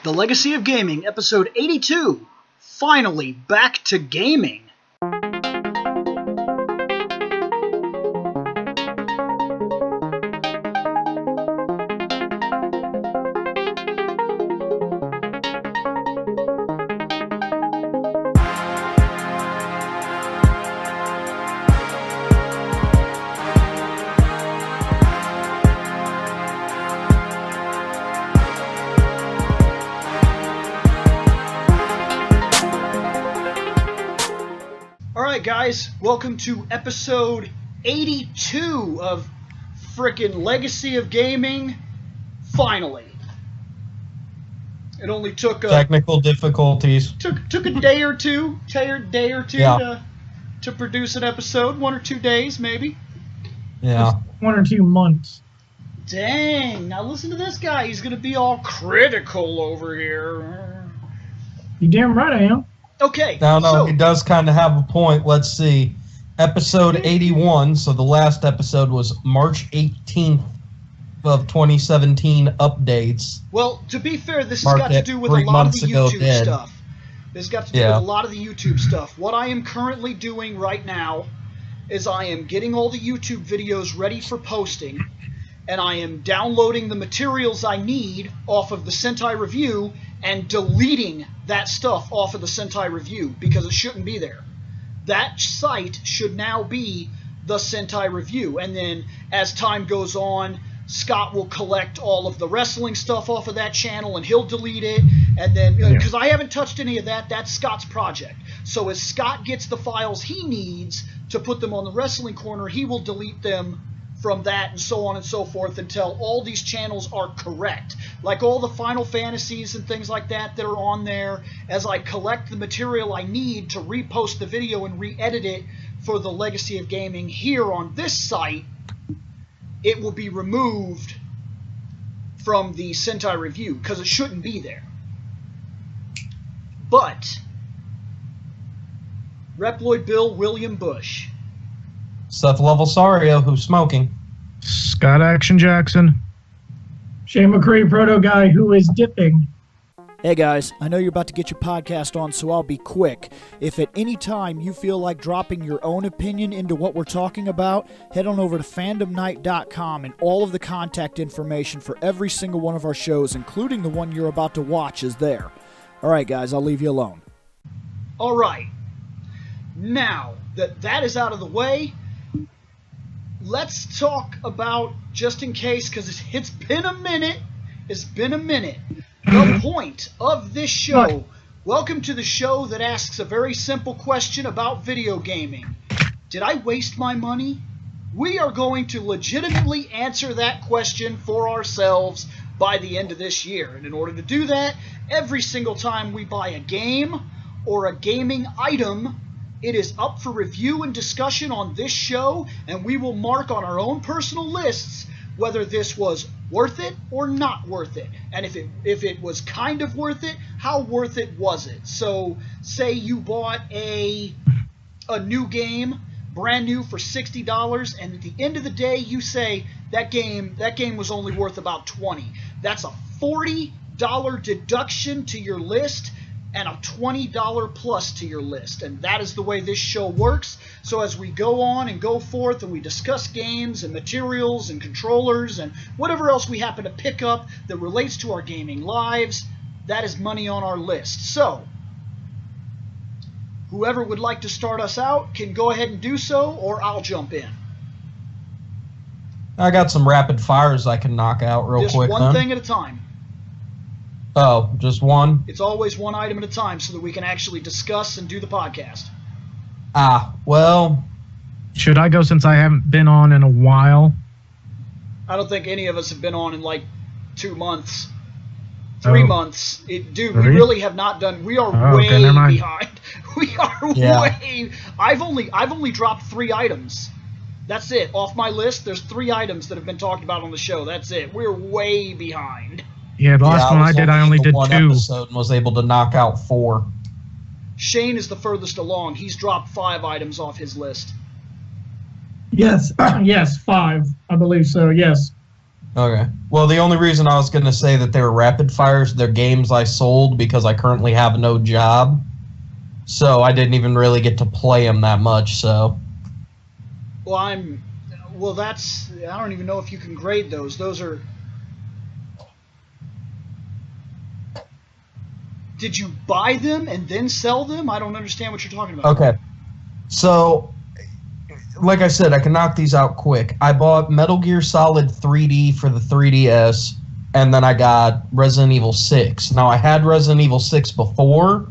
The Legacy of Gaming, episode 82. Finally back to gaming. Alright guys, welcome to episode 82 of frickin' Legacy of Gaming, finally. It only took technical difficulties. Took a day or two, to produce an episode, 1 or 2 days maybe. Yeah. 1 or 2 months. Dang, now listen to this guy, he's gonna be all critical over here. You damn right I am. Okay. No, he does kind of have a point. Let's see. Episode 81, so the last episode was March 18th of 2017 updates. Well, to be fair, this has got to do with a lot of the YouTube stuff. This has got to do with a lot of the YouTube stuff. What I am currently doing right now is I am getting all the YouTube videos ready for posting, and I am downloading the materials I need off of the Sentai Review and deleting that stuff off of the Sentai Review because it shouldn't be there. That site should now be the Sentai Review, and then as time goes on, Scott will collect all of the wrestling stuff off of that channel and he'll delete it, and then because I haven't touched any of that, that's Scott's project. So as Scott gets the files he needs to put them on the Wrestling Corner, he will delete them from that and so on and so forth until all these channels are correct. Like all the Final Fantasies and things like that are on there, as I collect the material I need to repost the video and re-edit it for the Legacy of Gaming here on this site, it will be removed from the Sentai Review because it shouldn't be there. But Reploid Bill William Bush, Seth Levelsario, who's smoking. Scott Action Jackson. Shane McCree, proto guy who is dipping. Hey guys, I know you're about to get your podcast on, so I'll be quick. If at any time you feel like dropping your own opinion into what we're talking about, head on over to fandomnight.com, and all of the contact information for every single one of our shows, including the one you're about to watch, is there. Alright guys, I'll leave you alone. Alright. Now that that is out of the way, let's talk about, just in case, because it's been a minute, the point of this show. Welcome to the show that asks a very simple question about video gaming. Did I waste my money? We are going to legitimately answer that question for ourselves by the end of this year. And in order to do that, every single time we buy a game or a gaming item, it is up for review and discussion on this show, and we will mark on our own personal lists whether this was worth it or not worth it. And if it was kind of worth it, how worth it was it? So say you bought a new game, brand new, for $60, and at the end of the day you say that game was only worth about $20. That's a $40 deduction to your list and a $20 plus to your list, and that is the way this show works. So as we go on and go forth and we discuss games and materials and controllers and whatever else we happen to pick up that relates to our gaming lives, that is money on our list. So whoever would like to start us out can go ahead and do so, or I'll jump in. I got some rapid fires I can knock out real quick. Just one thing at a time. Oh, just one? It's always one item at a time so that we can actually discuss and do the podcast. Well... Should I go since I haven't been on in a while? I don't think any of us have been on in like 2 months. 3 months. We really have not done... We are way behind. We are way... I've only dropped 3 items. That's it. Off my list, there's 3 items that have been talked about on the show. That's it. We're way behind. Yeah, the last one I did, I only did 2. Episode and was able to knock out 4. Shane is the furthest along. He's dropped 5 items off his list. Yes, yes, 5. I believe so, yes. Okay. Well, the only reason I was going to say that they were rapid fires, they're games I sold because I currently have no job. So I didn't even really get to play them that much, so. Well, that's, I don't even know if you can grade those. Those are, did you buy them and then sell them? I don't understand what you're talking about. Okay. So, like I said, I can knock these out quick. I bought Metal Gear Solid 3D for the 3DS, and then I got Resident Evil 6. Now, I had Resident Evil 6 before,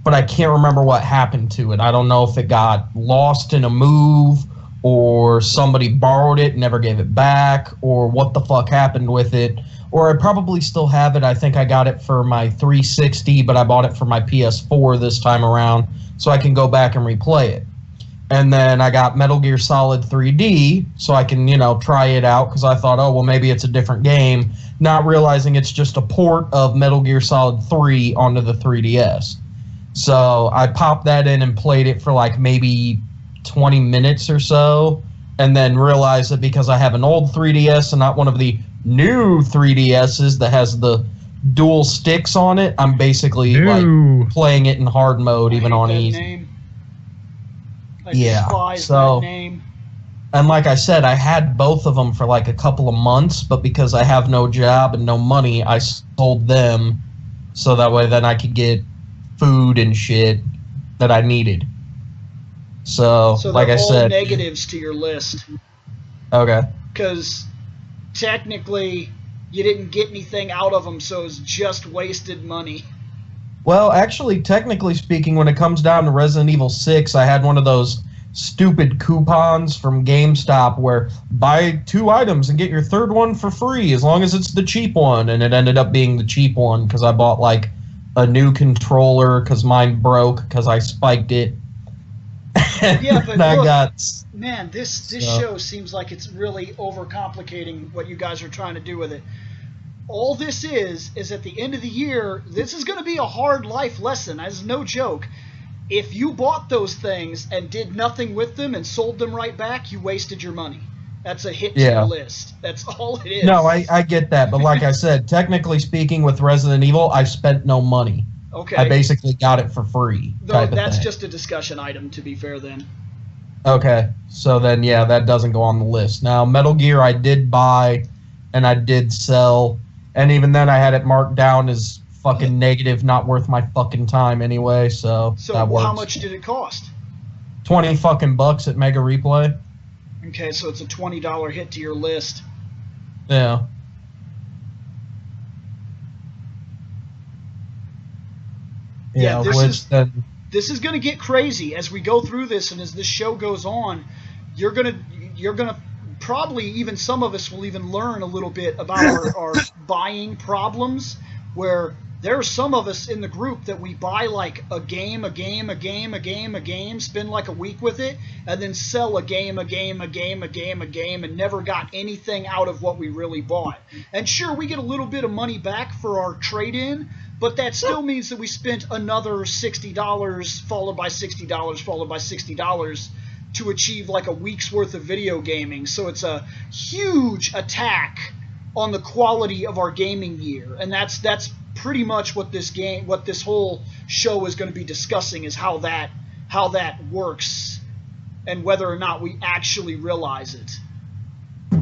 but I can't remember what happened to it. I don't know if it got lost in a move, or somebody borrowed it and never gave it back, or what the fuck happened with it. Or I probably still have it. I think I got it for my 360, but I bought it for my PS4 this time around, so I can go back and replay it. And then I got Metal Gear Solid 3D, so I can, try it out, because I thought, oh, well, maybe it's a different game, not realizing it's just a port of Metal Gear Solid 3 onto the 3DS. So I popped that in and played it for like maybe 20 minutes or so, and then realized that because I have an old 3DS and not one of the new 3DSs that has the dual sticks on it, I'm basically like playing it in hard mode, even on easy. Name. I yeah, despise so, that name. And like I said, I had both of them for like a couple of months, but because I have no job and no money, I sold them so that way then I could get food and shit that I needed. So like I said, negatives to your list. Okay. Because technically you didn't get anything out of them, so it's just wasted money. Well, actually, technically speaking, when it comes down to Resident Evil 6, I had one of those stupid coupons from GameStop where buy 2 items and get your third one for free as long as it's the cheap one, and it ended up being the cheap one because I bought like a new controller because mine broke because I spiked it. Yeah, but look, man, this show seems like it's really overcomplicating what you guys are trying to do with it. All this is at the end of the year, this is going to be a hard life lesson. That's no joke. If you bought those things and did nothing with them and sold them right back, you wasted your money. That's a hit to your list. That's all it is. No, I get that. But like I said, technically speaking, with Resident Evil, I spent no money. Okay. I basically got it for free. Though that's just a discussion item, to be fair, then. Okay. So then, yeah, that doesn't go on the list. Now, Metal Gear I did buy and I did sell. And even then, I had it marked down as fucking negative, not worth my fucking time anyway. So that works. How much did it cost? $20 fucking bucks at Mega Replay. Okay, so it's a $20 hit to your list. Yeah. Yeah, this is going to get crazy as we go through this, and as this show goes on, you're gonna probably, even some of us will even learn a little bit about our buying problems, where there are some of us in the group that we buy like a game, spend like a week with it, and then sell a game, and never got anything out of what we really bought. And sure, we get a little bit of money back for our trade-in, but that still means that we spent another $60, followed by $60, followed by $60, to achieve like a week's worth of video gaming. So it's a huge attack on the quality of our gaming year, and that's pretty much what this whole show is going to be discussing, is how that works and whether or not we actually realize it.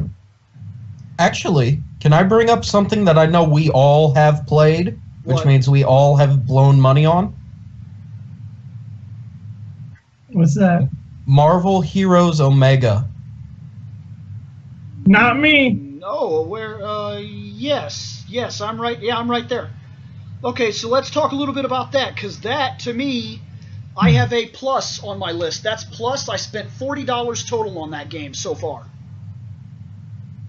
Actually, can I bring up something that I know we all have played, which means we all have blown money on? What's that? Marvel Heroes Omega. Not me. No, yes, I'm right. Yeah, I'm right there. Okay, so let's talk a little bit about that, because that, to me, I have a plus on my list. That's plus. I spent $40 total on that game so far.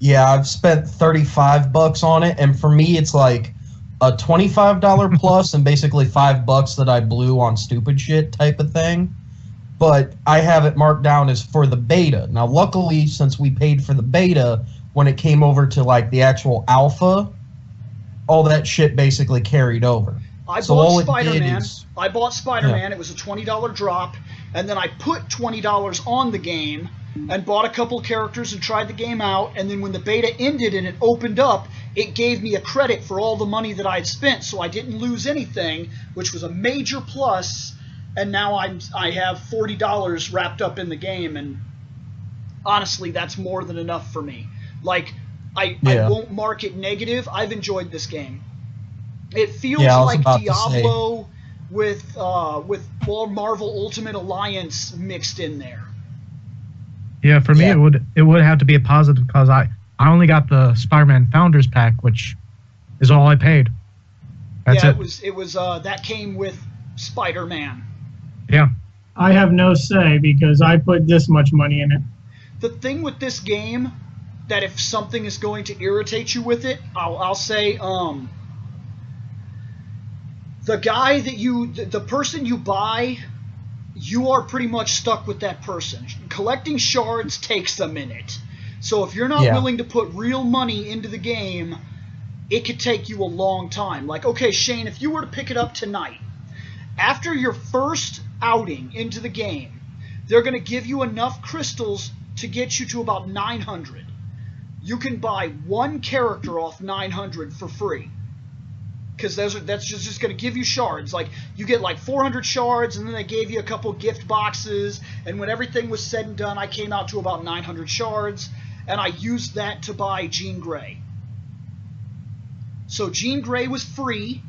Yeah, I've spent $35 on it, and for me, it's like a $25 plus and basically $5 that I blew on stupid shit type of thing. But I have it marked down as for the beta. Now, luckily, since we paid for the beta, when it came over to like the actual alpha, all that shit basically carried over. I bought Spider-Man. It was a $20 drop, and then I put $20 on the game, and bought a couple characters and tried the game out, and then when the beta ended and it opened up, it gave me a credit for all the money that I had spent, so I didn't lose anything, which was a major plus, and now I have $40 wrapped up in the game, and honestly, that's more than enough for me. Like, I won't mark it negative. I've enjoyed this game. It feels like Diablo with all Marvel Ultimate Alliance mixed in there. Yeah, for me it would have to be a positive because I only got the Spider-Man Founders Pack, which is all I paid. That's it. It was that came with Spider-Man. Yeah. I have no say because I put this much money in it. The thing with this game, that if something is going to irritate you with it, I'll say the person you buy, you are pretty much stuck with that person. Collecting shards takes a minute. So if you're not willing to put real money into the game, it could take you a long time. Like, okay, Shane, if you were to pick it up tonight, after your first outing into the game, they're going to give you enough crystals to get you to about 900. You can buy one character off 900 for free. Because that's just going to give you shards. Like, you get like 400 shards, and then they gave you a couple gift boxes, and when everything was said and done, I came out to about 900 shards, and I used that to buy Jean Grey. So Jean Grey was free,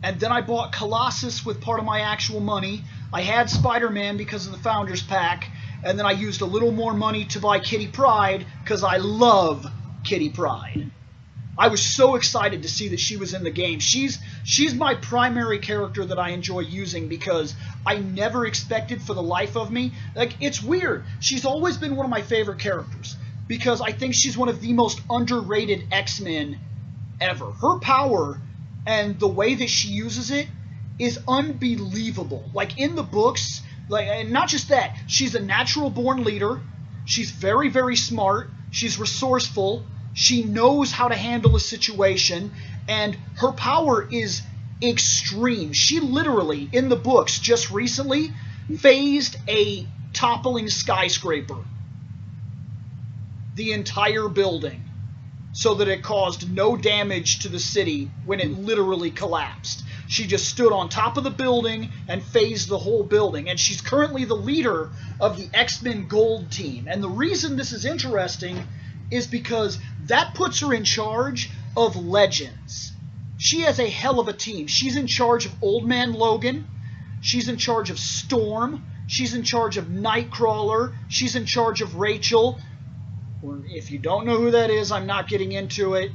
and then I bought Colossus with part of my actual money. I had Spider-Man because of the Founders Pack, and then I used a little more money to buy Kitty Pryde, because I love Kitty Pryde. I was so excited to see that she was in the game. She's my primary character that I enjoy using because I never expected for the life of me. Like, it's weird. She's always been one of my favorite characters because I think she's one of the most underrated X-Men ever. Her power and the way that she uses it is unbelievable. Like, in the books, and not just that, she's a natural-born leader. She's very, very smart. She's resourceful. She knows how to handle a situation, and her power is extreme. She literally, in the books just recently, phased a toppling skyscraper. The entire building. So that it caused no damage to the city when it literally collapsed. She just stood on top of the building and phased the whole building. And she's currently the leader of the X-Men Gold team. And the reason this is interesting is because that puts her in charge of Legends. She has a hell of a team. She's in charge of Old Man Logan. She's in charge of Storm. She's in charge of Nightcrawler. She's in charge of Rachel. If you don't know who that is, I'm not getting into it.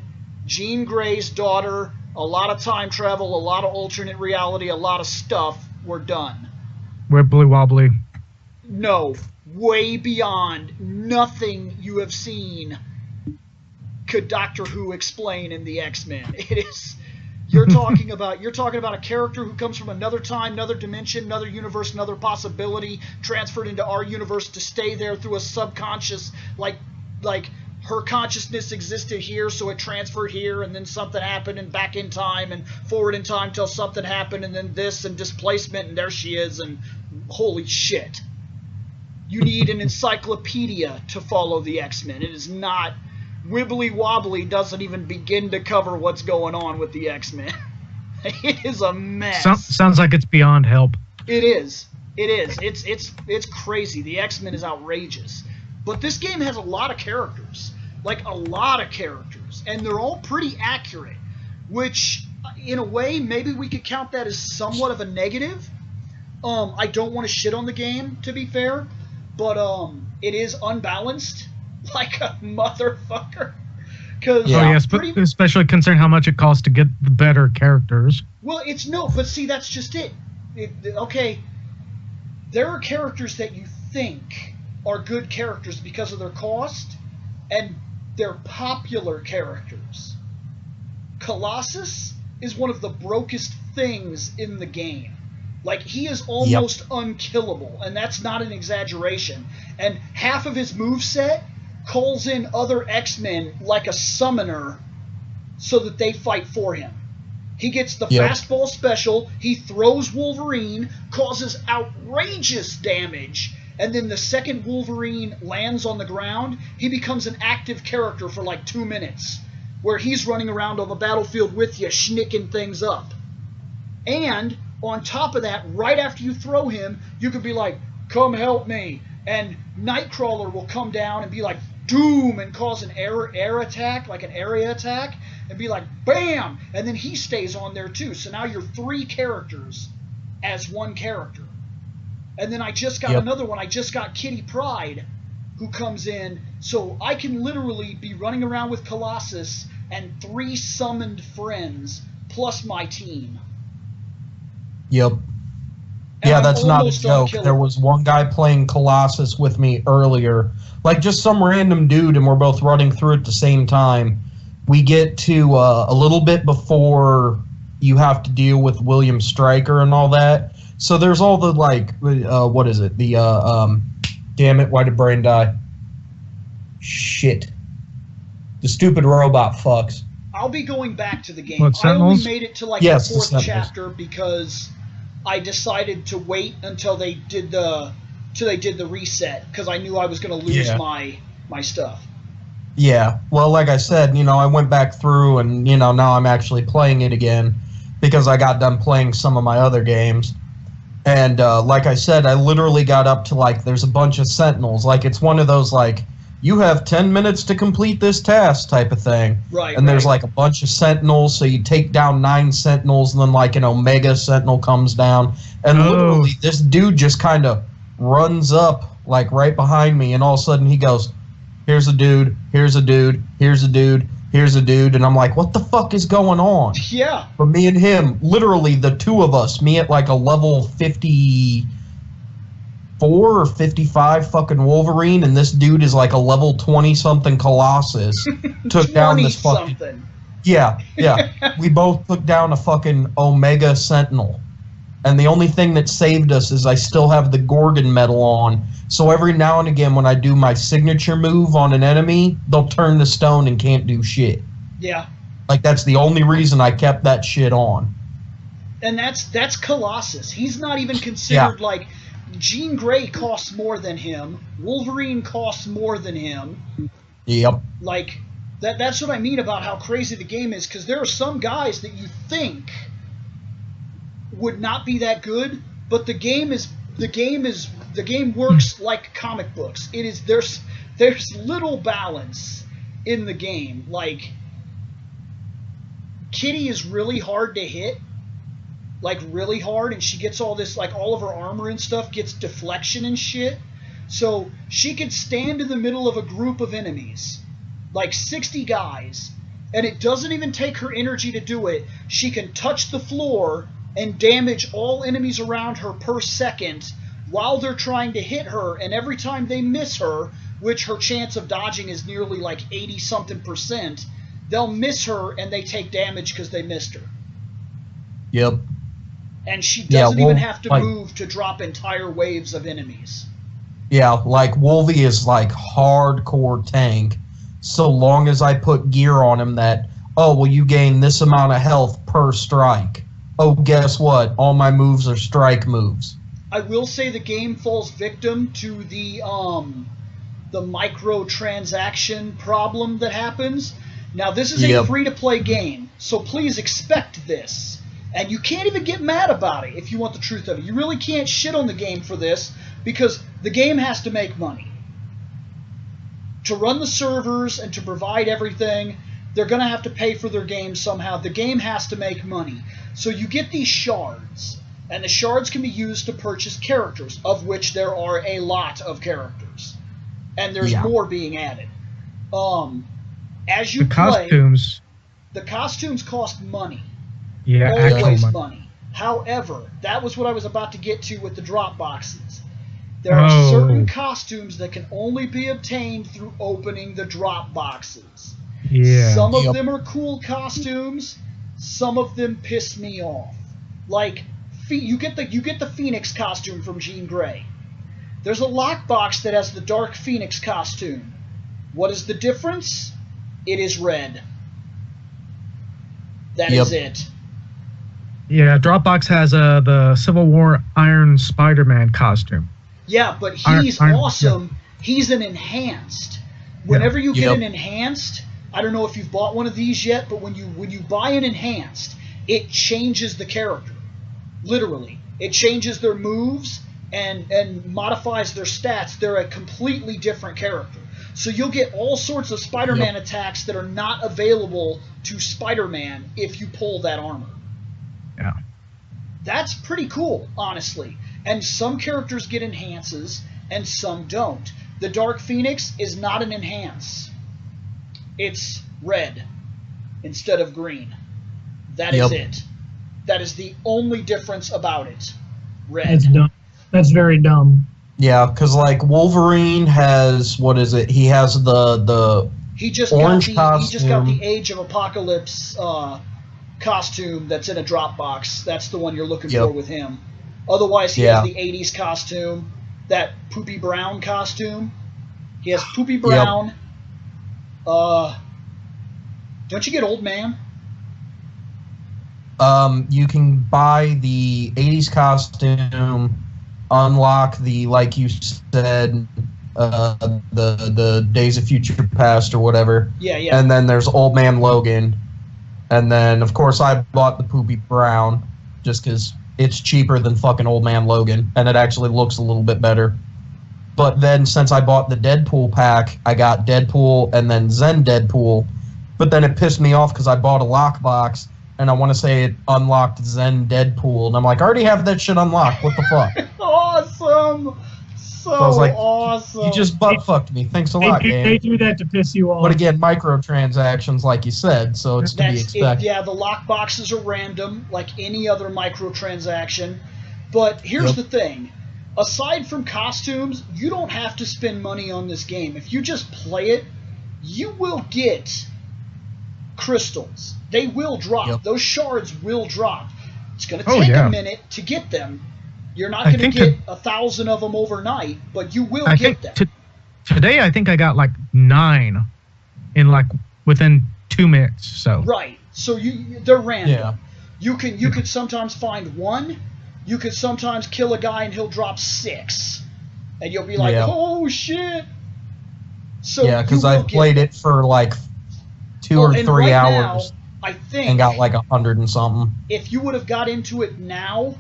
Jean Grey's daughter. A lot of time travel, a lot of alternate reality, a lot of stuff. We're done. Wibbly wobbly. No. Way beyond. Nothing you have seen could Doctor Who explain in the X-Men. It is. You're talking about a character who comes from another time, another dimension, another universe, another possibility, transferred into our universe to stay there through a subconscious, like her consciousness existed here, so it transferred here, and then something happened, and back in time, and forward in time till something happened, and then this, and displacement, and there she is, and holy shit. You need an encyclopedia to follow the X-Men. It is not... Wibbly Wobbly doesn't even begin to cover what's going on with the X-Men. It is a mess. Sounds like it's beyond help. It is. It is. It's crazy. The X-Men is outrageous. But this game has a lot of characters. Like, a lot of characters. And they're all pretty accurate. Which, in a way, maybe we could count that as somewhat of a negative. I don't want to shit on the game, to be fair. But it is unbalanced. Like a motherfucker. Especially considering how much it costs to get the better characters. Well, but see, that's just it. Okay, there are characters that you think are good characters because of their cost, and they're popular characters. Colossus is one of the brokest things in the game. Like, he is almost unkillable, and that's not an exaggeration. And half of his moveset calls in other X-Men like a summoner so that they fight for him. He gets the fastball special, he throws Wolverine, causes outrageous damage, and then the second Wolverine lands on the ground, he becomes an active character for like 2 minutes, where he's running around on the battlefield with you, schnicking things up. And on top of that, right after you throw him, you could be like, come help me, and Nightcrawler will come down and be like, doom, and cause an air attack, like an area attack, and be like, bam, and then he stays on there too. So now you're 3 characters as 1 character. And then I just got another one. I just got Kitty Pryde, who comes in. So I can literally be running around with Colossus and 3 summoned friends plus my team. Yep. And yeah, I'm that's not a almost joke. unkillable. There was one guy playing Colossus with me earlier. Like, just some random dude, and we're both running through at the same time. We get to a little bit before you have to deal with William Stryker and all that. So there's all the, like, what is it? The, damn it, why did brain die? Shit. The stupid robot fucks. I'll be going back to the game. What, I only Sentinels? made it to, like, Yes, the the 4th Sentinels. chapter because I decided to wait until they did the reset, because I knew I was going to lose my stuff. Yeah, well, like I said, you know, I went back through and, you know, now I'm actually playing it again because I got done playing some of my other games. And like I said, I literally got up to, like, there's a bunch of Sentinels. Like, it's one of those, like, you have 10 minutes to complete this task type of thing. Right. And there's, like, a bunch of Sentinels, so you take down 9 Sentinels, and then, like, an Omega Sentinel comes down. And literally, this dude just kind of runs up, like, right behind me, and all of a sudden he goes, here's a dude, here's a dude, here's a dude, here's a dude, and I'm like, what the fuck is going on? Yeah. But me and him, literally the 2 of us, me at like a level 54 or 55 fucking Wolverine, and this dude is like a level 20-something Colossus, took down this fucking... something. Yeah. We both took down a fucking Omega Sentinel. And the only thing that saved us is I still have the Gorgon medal on. So every now and again when I do my signature move on an enemy, they'll turn to stone and can't do shit. Yeah. Like, that's the only reason I kept that shit on. And that's Colossus. He's not even considered, like, Jean Grey costs more than him. Wolverine costs more than him. Yep. Like, that's what I mean about how crazy the game is, because there are some guys that you think would not be that good, but the game works like comic books. It is there's little balance in the game. Like, Kitty is really hard to hit, like really hard, and she gets all this, like, all of her armor and stuff gets deflection and shit. So she could stand in the middle of a group of enemies, like 60 guys, and it doesn't even take her energy to do it. She can touch the floor and damage all enemies around her per second while they're trying to hit her, and every time they miss her, which her chance of dodging is nearly like 80-something%, they'll miss her and they take damage because they missed her. Yep. And she doesn't even have to like, move to drop entire waves of enemies. Yeah, like, Wolvie is like hardcore tank, so long as I put gear on him that, oh, well, you gain this amount of health per strike. Oh, guess what? All my moves are strike moves. I will say the game falls victim to the microtransaction problem that happens. Now, this is a free-to-play game, so please expect this. And you can't even get mad about it if you want the truth of it. You really can't shit on the game for this, because the game has to make money. To run the servers and to provide everything, they're going to have to pay for their game somehow. The game has to make money. So you get these shards, and the shards can be used to purchase characters, of which there are a lot of characters. And there's more being added. As you play, the costumes cost money. Yeah, always money. However, that was what I was about to get to with the drop boxes. There are certain costumes that can only be obtained through opening the drop boxes. Yeah. Some of them are cool costumes. Some of them piss me off. Like, you get the Phoenix costume from Jean Grey. There's a lockbox that has the Dark Phoenix costume. What is the difference? It is red. That is it. Yeah, Dropbox has the Civil War Iron Spider-Man costume. Yeah, but he's awesome. He's an enhanced. Whenever you get an enhanced, I don't know if you've bought one of these yet, but when you buy an enhanced, it changes the character. Literally. It changes their moves and modifies their stats. They're a completely different character. So you'll get all sorts of Spider-Man attacks that are not available to Spider-Man if you pull that armor. Yeah. That's pretty cool, honestly. And some characters get enhances, and some don't. The Dark Phoenix is not an enhance. It's red instead of green. That is it. That is the only difference about it. Red. That's dumb. That's very dumb. Yeah, because like Wolverine has, what is it? He has the he just orange got the, He just got costume. the Age of Apocalypse costume that's in a Dropbox. That's the one you're looking for with him. Otherwise, he has the 80s costume, that Poopy Brown costume. He has Poopy Brown. Don't you get Old Man? You can buy the 80s costume, unlock the, like you said, the Days of Future Past or whatever. Yeah, yeah. And then there's Old Man Logan. And then, of course, I bought the Poopy Brown just because it's cheaper than fucking Old Man Logan, and it actually looks a little bit better. But then, since I bought the Deadpool pack, I got Deadpool and then Zen Deadpool. But then it pissed me off because I bought a lockbox, and I want to say it unlocked Zen Deadpool. And I'm like, I already have that shit unlocked. What the fuck? Awesome! So I was like, awesome. You just butt-fucked me. Thanks a lot, They game. do that to piss you off. But again, microtransactions, like you said, so it's to be expected. Yeah, the lockboxes are random, like any other microtransaction. But here's the thing. Aside from costumes, you don't have to spend money on this game. If you just play it, you will get crystals. They will drop. Those shards will drop. It's going to take a minute to get them. You're not going to get 1,000 of them overnight, but you will get them. Today, I think I got like 9 in like within 2 minutes. So right. So they're random. Yeah. You could sometimes find 1. You could sometimes kill a guy and he'll drop 6, and you'll be like, "Oh shit!" So yeah, because I played it for like 2 or 3 hours. Now, I think, and got like 100 and something. If you would have got into it now,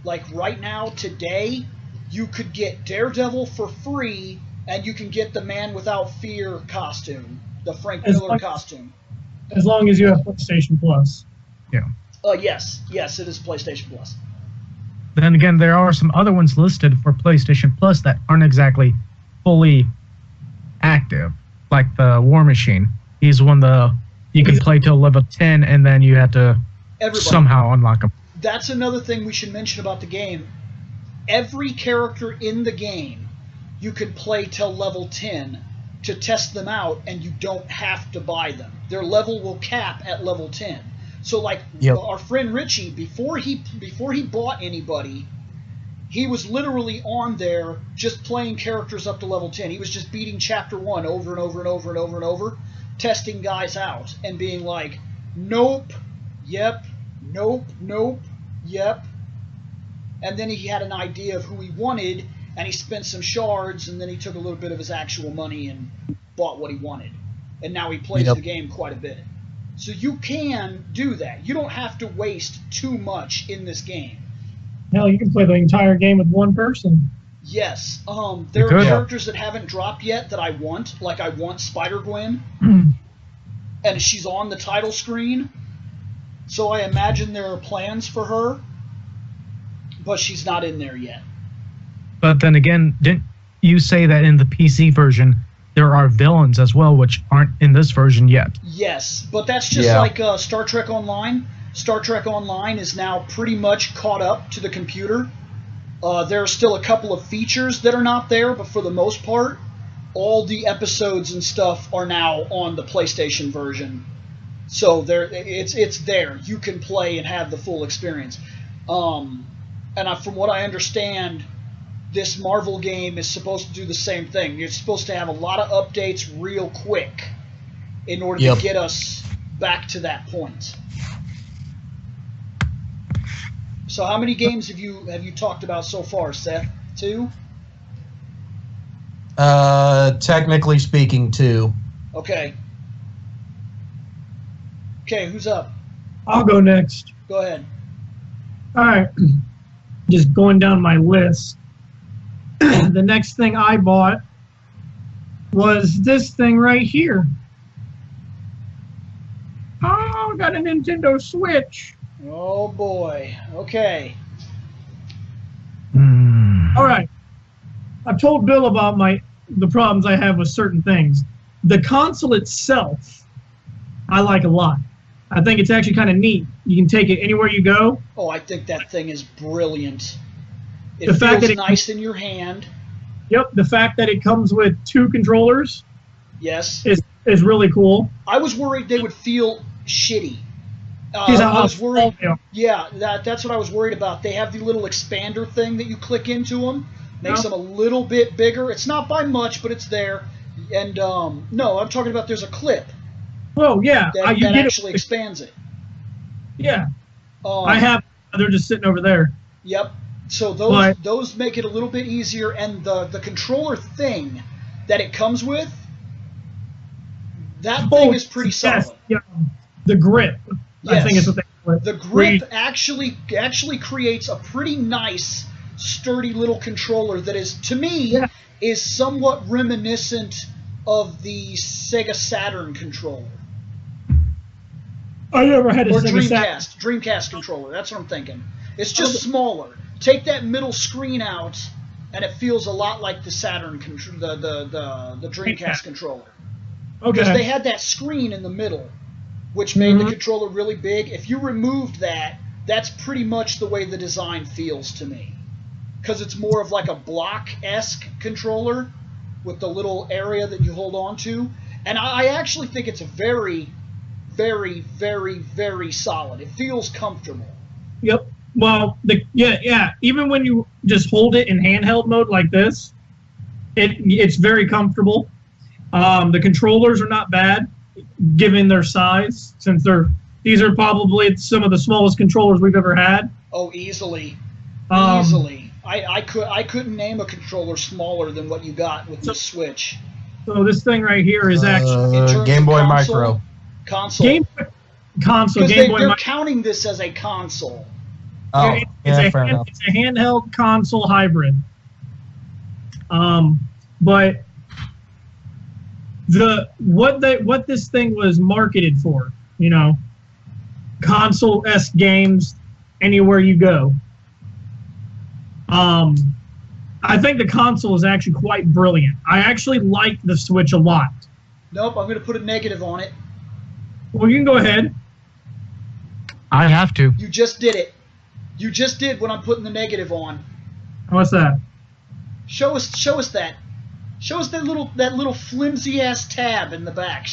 like right now, today, you could get Daredevil for free, and you can get the Man Without Fear costume, the Frank Miller costume. As long as you have PlayStation Plus. Yeah. Yes, it is PlayStation Plus. Then again, there are some other ones listed for PlayStation Plus that aren't exactly fully active, like the War Machine. He's one you can play till level 10, and then you have to somehow unlock him. That's another thing we should mention about the game. Every character in the game, you can play till level 10 to test them out, and you don't have to buy them. Their level will cap at level 10. So, like our friend Richie, before he bought anybody, he was literally on there just playing characters up to level 10. He was just beating Chapter 1 over and over and over and over and over, testing guys out and being like, nope, yep, nope, yep. And then he had an idea of who he wanted, and he spent some shards, and then he took a little bit of his actual money and bought what he wanted. And now he plays the game quite a bit. So you can do that. You don't have to waste too much in this game. Hell, you can play the entire game with one person. Yes. There are characters that haven't dropped yet that I want. Like I want Spider-Gwen. And she's on the title screen. So I imagine there are plans for her. But she's not in there yet. But then again, didn't you say that in the PC version there are villains as well, which aren't in this version yet? Yes, but that's just like Star Trek Online. Star Trek Online is now pretty much caught up to the computer. There are still a couple of features that are not there, but for the most part, all the episodes and stuff are now on the PlayStation version. So it's there. You can play and have the full experience. From what I understand, this Marvel game is supposed to do the same thing. You're supposed to have a lot of updates real quick in order to get us back to that point. So how many games have you talked about so far, Seth? 2? Technically speaking, 2. Okay. Okay, who's up? I'll go next. Go ahead. All right. Just going down my list. The next thing I bought was this thing right here. Oh, I got a Nintendo Switch. Oh boy. Okay. All right. I've told Bill about the problems I have with certain things. The console itself, I like a lot. I think it's actually kind of neat. You can take it anywhere you go. Oh, I think that thing is brilliant. It The fact feels that nice in your hand. Yep, the fact that it comes with 2 controllers Yes. is really cool. I was worried they would feel shitty. Because I was worried. yeah. Yeah, that's what I was worried about. They have the little expander thing that you click into them. Makes them a little bit bigger. It's not by much, but it's there. And no, I'm talking about there's a clip Well, yeah, that, you that get actually it. expands it. Yeah, I have. They're just sitting over there. Yep. So those make it a little bit easier, and the controller thing that it comes with, that thing is pretty solid. Yeah, the grip. Yes. I think is what they call it. The grip actually creates a pretty nice, sturdy little controller that is, to me, is somewhat reminiscent of the Sega Saturn controller. I never had a Or Sega Saturn. Dreamcast controller. That's what I'm thinking. It's just smaller. Take that middle screen out, and it feels a lot like the Saturn the Dreamcast controller. Because they had that screen in the middle, which made the controller really big. If you removed that, that's pretty much the way the design feels to me. Because it's more of like a block-esque controller with the little area that you hold on to. And I actually think it's a very, very, very, very solid. It feels comfortable. Yep. Well, even when you just hold it in handheld mode like this, it's very comfortable. The controllers are not bad, given their size, since these are probably some of the smallest controllers we've ever had. Oh, easily. Easily. I couldn't name a controller smaller than what you got with the Switch. So this thing right here is actually Game Boy Micro. Console. Console. Because Game Boy they're Micro. counting this as a console. Oh, fair enough. It's a handheld console hybrid. But what this thing was marketed for, console-esque games anywhere you go. I think the console is actually quite brilliant. I actually like the Switch a lot. Nope, I'm going to put a negative on it. Well, you can go ahead. I have to. You just did it. You just did what I'm putting the negative on. What's that? Show us that. Show us that little flimsy ass tab in the back.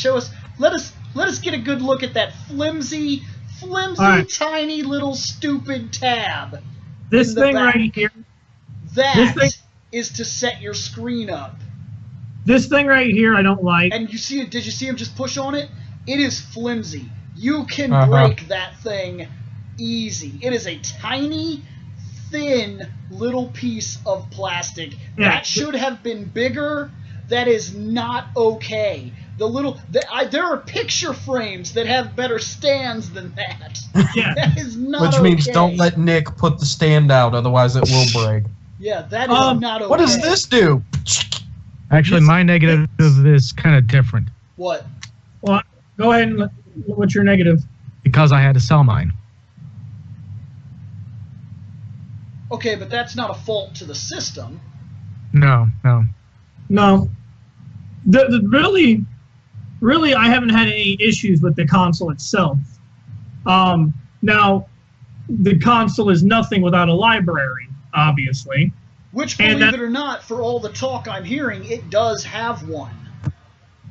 Let us get a good look at that flimsy, right. tiny little stupid tab. This thing right here. That is to set your screen up. This thing right here I don't like. And you see it? Did you see him just push on it? It is flimsy. You can break that thing easy. It is a tiny, thin little piece of plastic. Yeah. That should have been bigger. That is not okay. There are picture frames that have better stands than that. Yeah. That is not Which okay. means don't let Nick put the stand out, otherwise it will break. Yeah, that is not okay. What does this do? Actually, my negative is kind of different What? Well, go ahead and what's your negative? because I had to sell mine. Okay, but that's not a fault to the system. No. No. Really, I haven't had any issues with the console itself. Now, the console is nothing without a library, obviously. Which, believe it or not, for all the talk I'm hearing, it does have one.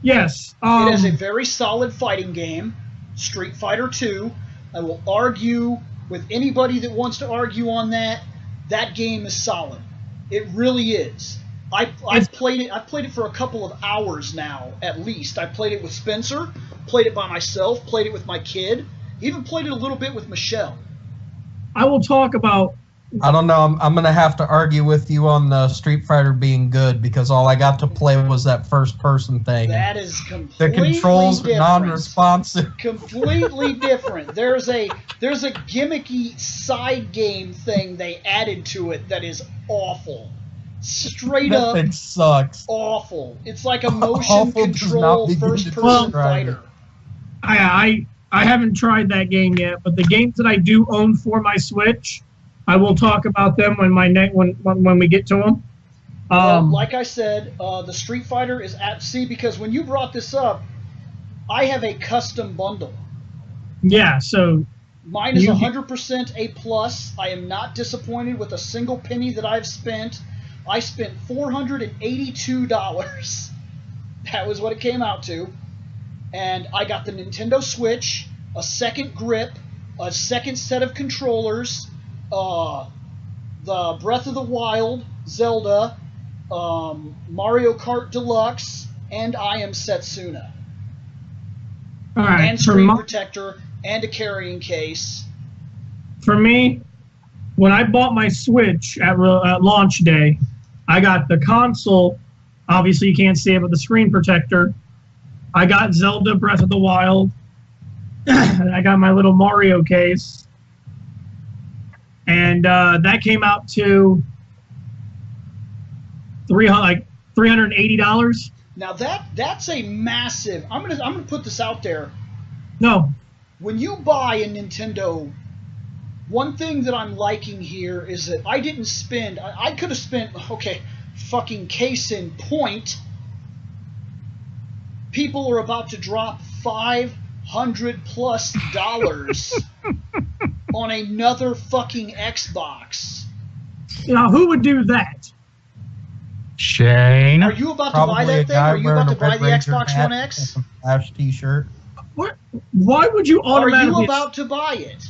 Yes. It is a very solid fighting game, Street Fighter II. I will argue with anybody that wants to argue on that. That game is solid. It really is. I've played it for a couple of hours now, at least. I played it with Spencer, played it by myself, played it with my kid, even played it a little bit with Michelle. I will talk about I don't know. I'm gonna have to argue with you on the Street Fighter being good because all I got to play was that first-person thing. That is completely The controls different. are non-responsive. Completely different. There's a gimmicky side game thing they added to it that is awful. Straight That up thing sucks. awful. It's like a motion Awful does control not begin to first-person describe fighter. I haven't tried that game yet, but the games that I do own for my Switch, I will talk about them when when we get to them. Well, like I said, the Street Fighter is because when you brought this up, I have a custom bundle. Yeah, so mine is 100% A+. I am not disappointed with a single penny that I've spent. I spent $482. That was what it came out to. And I got the Nintendo Switch, a second grip, a second set of controllers, the Breath of the Wild, Zelda, Mario Kart Deluxe, and I Am Setsuna. all right, And screen protector, and a carrying case. For me, when I bought my Switch at launch day, I got the console. Obviously, you can't see it, but the screen protector. I got Zelda Breath of the Wild. I got my little Mario case. And that came out to $380. Now that's a massive. I'm gonna put this out there. No. When you buy a Nintendo, one thing that I'm liking here is that I didn't spend. I could have spent fucking case in point. People are about to drop $500+ on another fucking Xbox. Now, who would do that? Shane. Are you about to buy that thing? Are you about to buy the Xbox One X? Flash T-shirt. What? Why would you Are automatically... you about to buy it?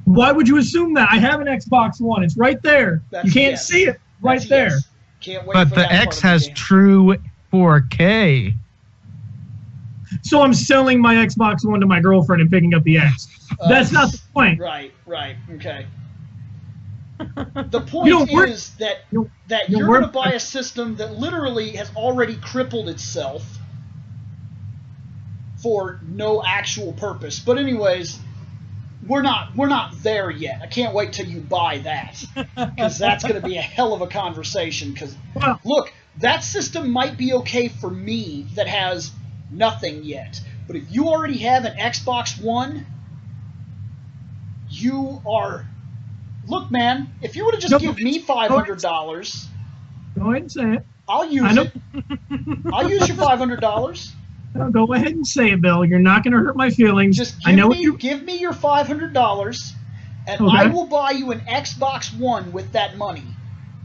Why would you assume that? I have an Xbox One. It's right there. You can't yes. see it right That's there. yes. Can't wait But for the that part X of the has game. true 4K. So I'm selling my Xbox One to my girlfriend and picking up the X. That's not the point. Right, okay. The point is that you're going to buy a system that literally has already crippled itself for no actual purpose. But anyways, we're not there yet. I can't wait till you buy that, because that's going to be a hell of a conversation. Because look, that system might be okay for me that has nothing yet, but if you already have an Xbox One, you are. Look, man, if you were to just give me $500, go ahead and say it. I'll use it. I'll use your $500. No, go ahead and say it, Bill. You're not going to hurt my feelings. Just give me your $500, and okay. I will buy you an Xbox One with that money,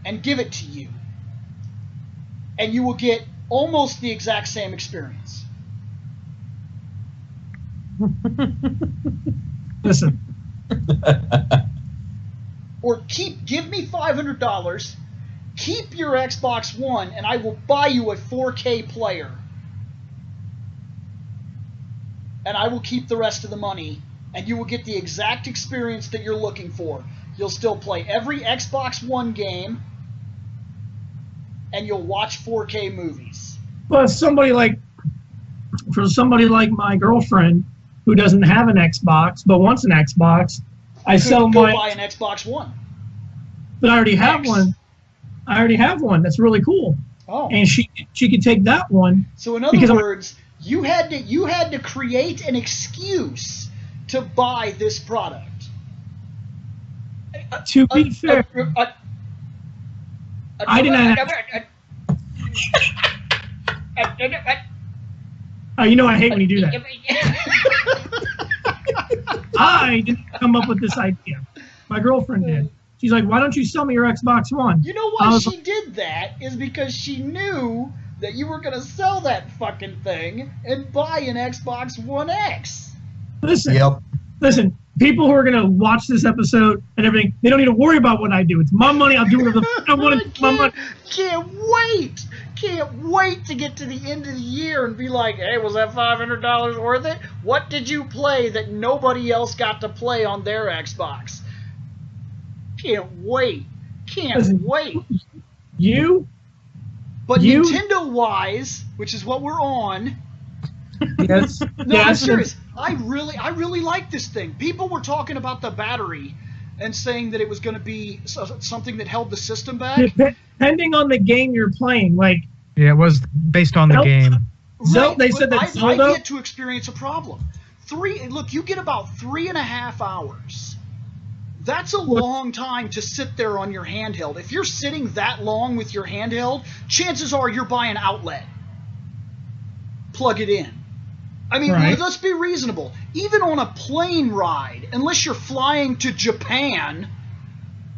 and give it to you, and you will get almost the exact same experience. Listen. Or give me $500, keep your Xbox One, and I will buy you a 4K player. And I will keep the rest of the money, and you will get the exact experience that you're looking for. You'll still play every Xbox One game, and you'll watch 4K movies. But for somebody like my girlfriend who doesn't have an Xbox but wants an Xbox, I sell go my. buy an Xbox One. But I already have one. I already have one. That's really cool. Oh. And she could take that one. So in other words, you had to create an excuse to buy this product. To be fair, I didn't. You know I hate when you do that. I didn't come up with this idea. My girlfriend did. She's like, "Why don't you sell me your Xbox One?" You know why she did that is because she knew that you were going to sell that fucking thing and buy an Xbox One X. Listen, people who are going to watch this episode and everything, they don't need to worry about what I do. It's my money. I'll do whatever the fuck I want. It's my money. Can't wait to get to the end of the year and be like, hey, was that $500 worth it? What did you play that nobody else got to play on their Xbox? Can't wait. Can't wait. But Nintendo-wise, which is what we're on. Yes. No, I'm serious. I really like this thing. People were talking about the battery and saying that it was going to be something that held the system back. Depending on the game you're playing, like. Yeah, it was based on the game. Right, they said that Zelda. I get to experience a problem. Look, you get about 3.5 hours. That's a long time to sit there on your handheld. If you're sitting that long with your handheld, chances are you're by an outlet. Plug it in. I mean, let's be reasonable. Even on a plane ride, unless you're flying to Japan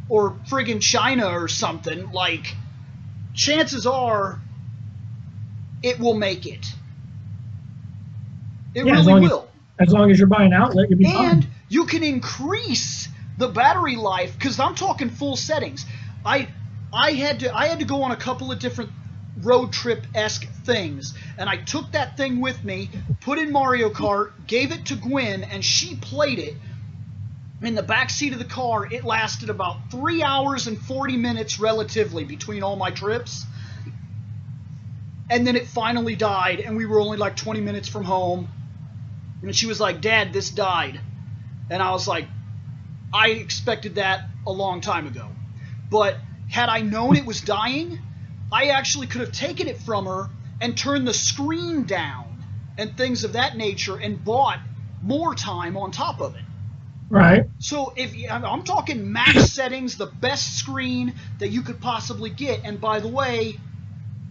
or friggin' China or something, like, chances are it will make it. It really will. As long as you're by an outlet, you'll be fine. And you can increase the battery life, because I'm talking full settings. I had to go on a couple of different road trip-esque things, and I took that thing with me, put in Mario Kart, gave it to Gwen, and she played it in the back seat of the car. It lasted about 3 hours and 40 minutes relatively between all my trips, and then it finally died, and we were only like 20 minutes from home, and she was like, "Dad, this died," and I was like, I expected that a long time ago. But had I known it was dying, I actually could have taken it from her and turned the screen down and things of that nature and bought more time on top of it. Right. So if I'm talking max settings, the best screen that you could possibly get. And by the way,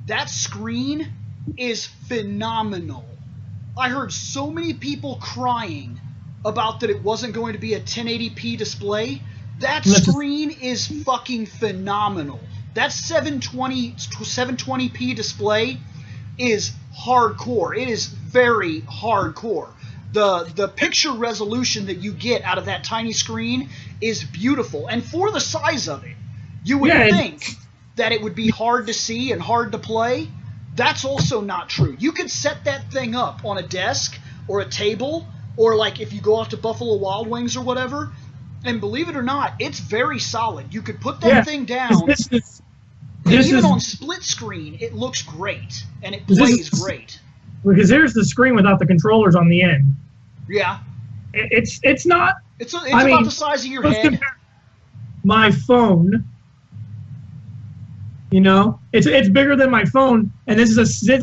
that screen is phenomenal. I heard so many people crying about that it wasn't going to be a 1080p display. That screen is fucking phenomenal. That 720p display is hardcore. It is very hardcore. The picture resolution that you get out of that tiny screen is beautiful. And for the size of it, you would think that it would be hard to see and hard to play. That's also not true. You could set that thing up on a desk or a table, or like if you go off to Buffalo Wild Wings or whatever, and believe it or not, it's very solid. You could put that thing down, even on split screen, it looks great, and it plays great. Because here's the screen without the controllers on the end. Yeah. It's not... It's about the size of your head. My phone, you know, it's bigger than my phone, and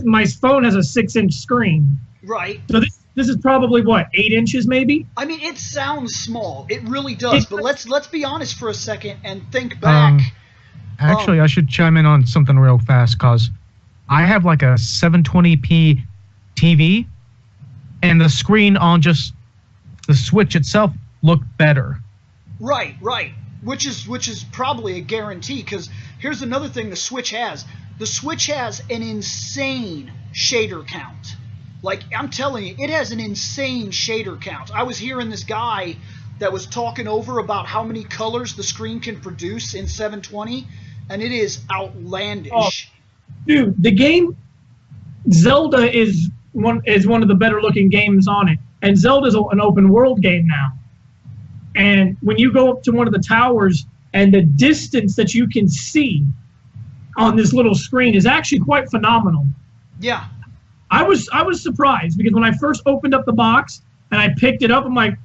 my phone has a 6-inch screen. Right. So this is probably, what, 8 inches maybe? I mean, it sounds small. It really does. But let's be honest for a second and think back. Actually, I should chime in on something real fast, because I have like a 720p TV, and the screen on just the Switch itself looked better. Right. Which is probably a guarantee, because here's another thing the Switch has. The Switch has an insane shader count. Like, I'm telling you, it has an insane shader count. I was hearing this guy that was talking over about how many colors the screen can produce in 720, and it is outlandish. Oh, dude, the game Zelda is one of the better looking games on it, and Zelda's an open world game now. And when you go up to one of the towers, and the distance that you can see on this little screen is actually quite phenomenal. Yeah. I was surprised, because when I first opened up the box and I picked it up, I'm like,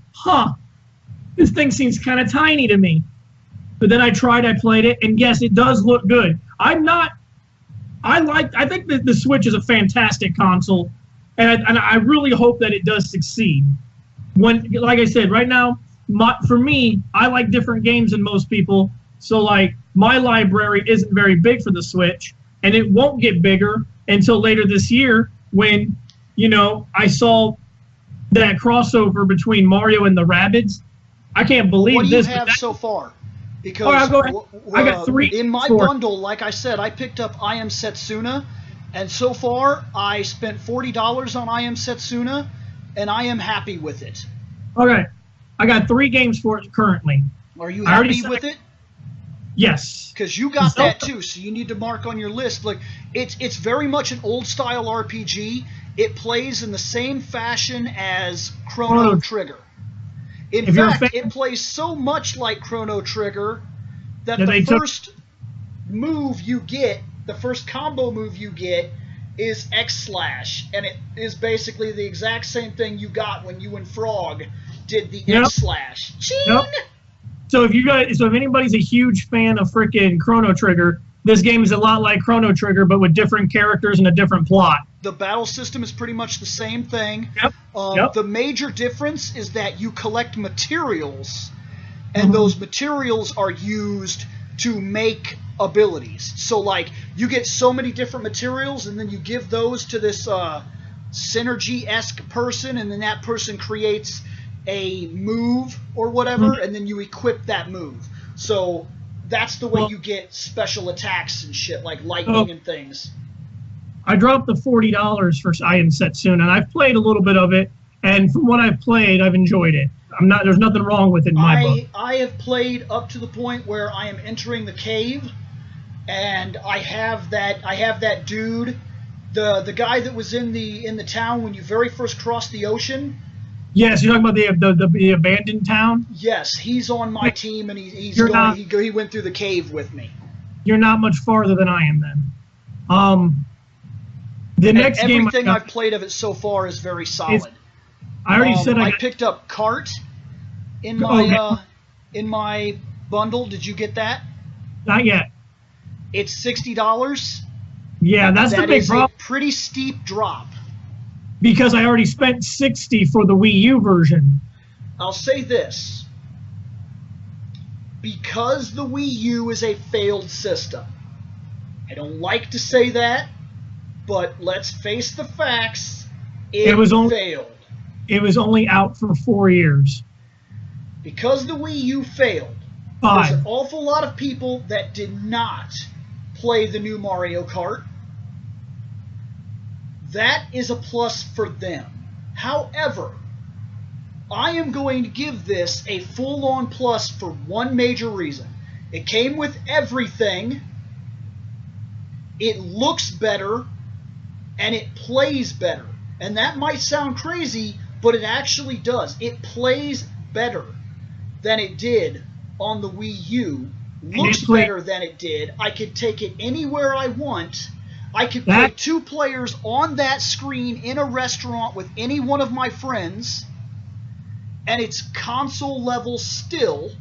this thing seems kind of tiny to me. But then I played it, and yes, it does look good. I think that the Switch is a fantastic console, and I really hope that it does succeed. Like I said, right now, for me, I like different games than most people, so like my library isn't very big for the Switch, and it won't get bigger until later this year, when, you know, I saw that crossover between Mario and the Rabbids. I can't believe this. What do you have so far? Because I got 3. In my bundle, like I said, I picked up I Am Setsuna, and so far I spent $40 on I Am Setsuna, and I am happy with it. Okay. I got 3 games for it currently. Are you happy with it? Yes. Because you got that too, so you need to mark on your list. Like, it's very much an old-style RPG. It plays in the same fashion as Chrono Trigger. In fact, it plays so much like Chrono Trigger that Yeah, the they took- first move you get, the first combo move you get, is X-Slash, and it is basically the exact same thing you got when you and Frog did the Yep. X-Slash. Ching! Yep. So if anybody's a huge fan of frickin' Chrono Trigger, this game is a lot like Chrono Trigger, but with different characters and a different plot. The battle system is pretty much the same thing. Yep. The major difference is that you collect materials, and those materials are used to make abilities. So, like, you get so many different materials, and then you give those to this synergy-esque person, and then that person creates a move or whatever, and then you equip that move. So that's the way you get special attacks and shit, like lightning and things. I dropped the $40 for I Am Setsuna, and I've played a little bit of it, and from what I've played, I've enjoyed it. There's nothing wrong with it in my book. I have played up to the point where I am entering the cave, and I have that dude, the guy that was in the town when you very first crossed the ocean. Yes, you're talking about the abandoned town? Yes, he's on my team, and he went through the cave with me. You're not much farther than I am then. Everything I've played of it so far is very solid. I already said I picked up Kart in my bundle. Did you get that? Not yet. It's $60. Yeah, that's the big problem. A pretty steep drop. Because I already spent $60 for the Wii U version. I'll say this. Because the Wii U is a failed system. I don't like to say that, but let's face the facts. It failed. It was only out for 4 years. Because the Wii U failed, 5. there's an awful lot of people that did not play the new Mario Kart. That is a plus for them. However, I am going to give this a full-on plus for one major reason. It came with everything. It looks better, and it plays better. And that might sound crazy, but it actually does. It plays better than it did on the Wii U. Looks better than it did. I could take it anywhere I want. I could play 2 players on that screen in a restaurant with any one of my friends, and it's console level still.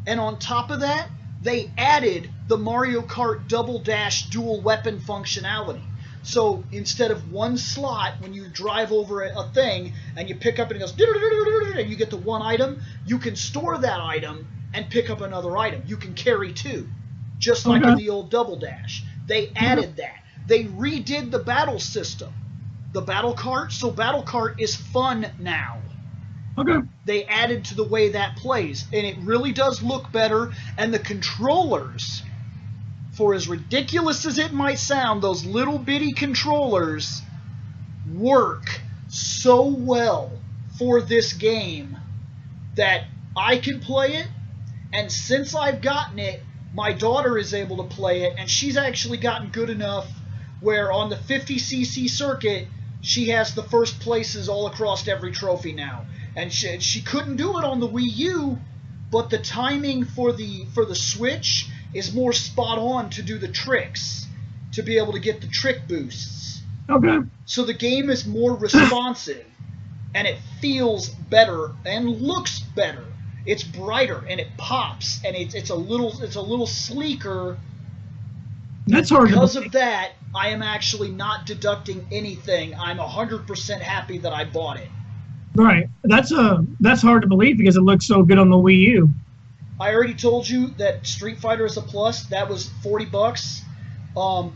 And on top of that, they added the Mario Kart Double Dash dual weapon functionality. So instead of one slot, when you drive over a thing and you pick up and it goes, and you get the one item, you can store that item and pick up another item. You can carry 2, just like in the old Double Dash. They added that. They redid the battle system, the Battle Kart, so Battle Kart is fun now. Okay. They added to the way that plays, and it really does look better, and the controllers, for as ridiculous as it might sound, those little bitty controllers work so well for this game that I can play it, and since I've gotten it, my daughter is able to play it, and she's actually gotten good enough where on the 50cc circuit, she has the first places all across every trophy now. And she couldn't do it on the Wii U, but the timing for the Switch is more spot on to do the tricks, to be able to get the trick boosts. Okay. So the game is more responsive, and it feels better and looks better. It's brighter and it pops, and it's a little sleeker. That's hard. Because of that, I am actually not deducting anything. I'm 100% happy that I bought it. Right. That's hard to believe because it looks so good on the Wii U. I already told you that Street Fighter is a plus. That was $40.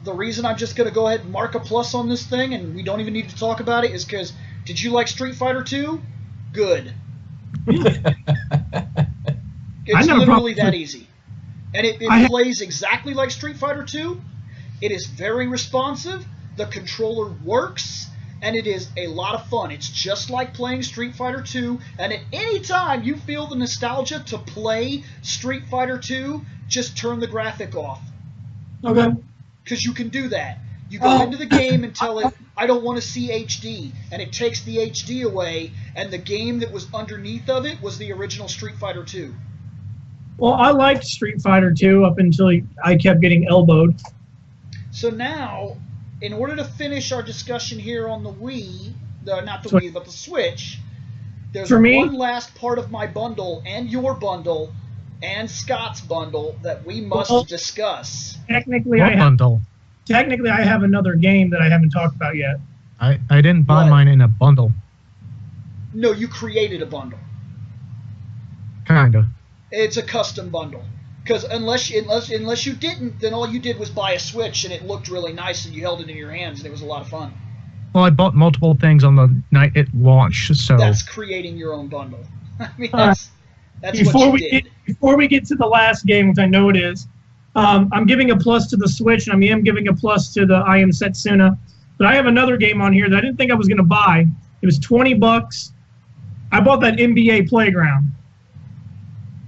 The reason I'm just going to go ahead and mark a plus on this thing, and we don't even need to talk about it, is because, did you like Street Fighter 2? Good. It's literally that easy. And it plays exactly like Street Fighter 2. It is very responsive. The controller works. And it is a lot of fun. It's just like playing Street Fighter 2. And at any time you feel the nostalgia to play Street Fighter 2, just turn the graphic off. Okay. Because you can do that. You go into the game and tell it, I don't want to see HD. And it takes the HD away. And the game that was underneath of it was the original Street Fighter 2. Well, I liked Street Fighter 2 up until I kept getting elbowed. So now, in order to finish our discussion here on the Wii, not the So- Wii, but the Switch, there's For me- one last part of my bundle and your bundle and Scott's bundle that we must Well- discuss. Technically, What bundle? I have another game that I haven't talked about yet. I didn't buy What? mine in a bundle. No, you created a bundle. Kinda. It's a custom bundle. Because unless you didn't, then all you did was buy a Switch and it looked really nice and you held it in your hands and it was a lot of fun. Well, I bought multiple things on the night it launched, so That's creating your own bundle. I mean, Uh, that's Before what you did. before we get to the last game, which I know it is, I'm giving a plus to the Switch, and I am giving a plus to the I Am Setsuna. But I have another game on here that I didn't think I was going to buy. It was $20. I bought that NBA Playground.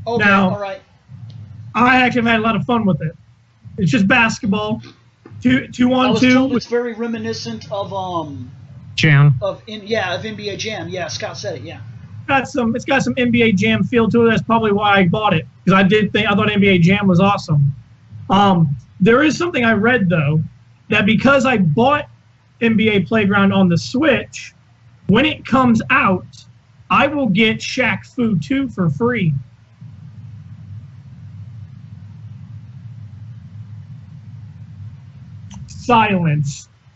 Okay, now- all right. I actually have had a lot of fun with it. It's just basketball, two I on was two. told it's very reminiscent of Jam. NBA Jam. Yeah, Scott said it. Yeah. It's got some NBA Jam feel to it. That's probably why I bought it, because I thought NBA Jam was awesome. There is something I read though, that because I bought NBA Playground on the Switch, when it comes out, I will get Shaq Fu 2 for free.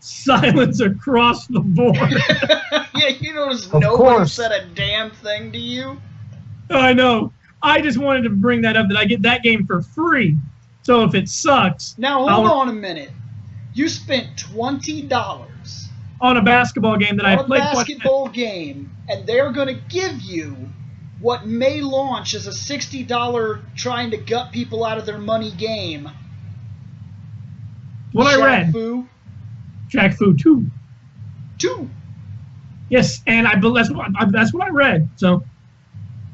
Silence across the board. Yeah, you notice Of nobody course. said a damn thing to you. I know. I just wanted to bring that up, that I get that game for free. So if it sucks, Now hold on a minute. You spent $20 on a basketball game that I on a played basketball game, and they're going to give you what may launch as a $60 trying to gut people out of their money game. what I Shaq read, Fu Shaq Fu 2. 2. Yes, and that's what I read. So,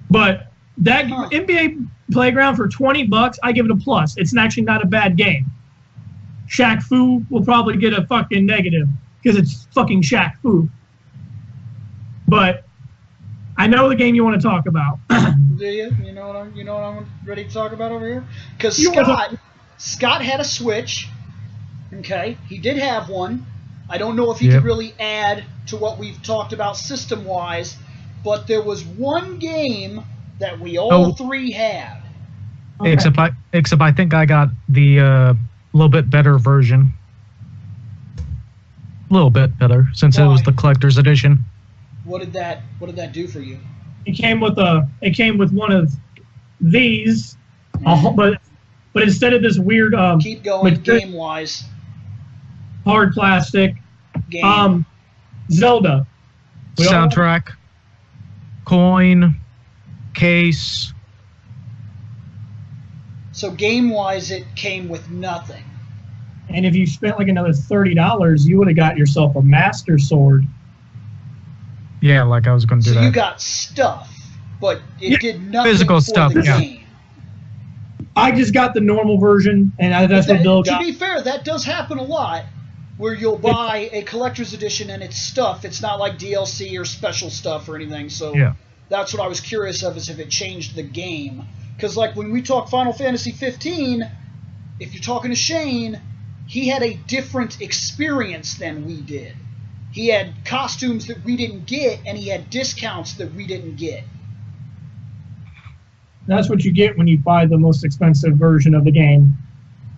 but that Huh. NBA Playground for $20, I give it a plus. It's actually not a bad game. Shaq Fu will probably get a fucking negative because it's fucking Shaq Fu. But I know the game you want to talk about. Do you? You know what I'm ready to talk about over here? Because You wanna Scott had a Switch. Okay, he did have one. I don't know if he Yep. could really add to what we've talked about system-wise, but there was one game that we all three had. Okay. Except I think I got the little bit better version. A little bit better, since it was Why? the collector's edition. What did that do for you? It came with one of these, but instead of this weird Keep going, material- game-wise. hard plastic Game. Zelda. We all- Soundtrack, coin, case. So game-wise, it came with nothing. And if you spent like another $30, you would have got yourself a Master Sword. Yeah, like I was going to do So that. you got stuff, but it Yeah, did nothing physical for stuff, the yeah. game. I just got the normal version, and that's what Bill To got. be fair, that does happen a lot, where you'll buy a collector's edition and it's stuff. It's not like DLC or special stuff or anything. So Yeah. that's what I was curious of, is if it changed the game. Because like when we talk Final Fantasy 15, if you're talking to Shane, he had a different experience than we did. He had costumes that we didn't get, and he had discounts that we didn't get. That's what you get when you buy the most expensive version of the game.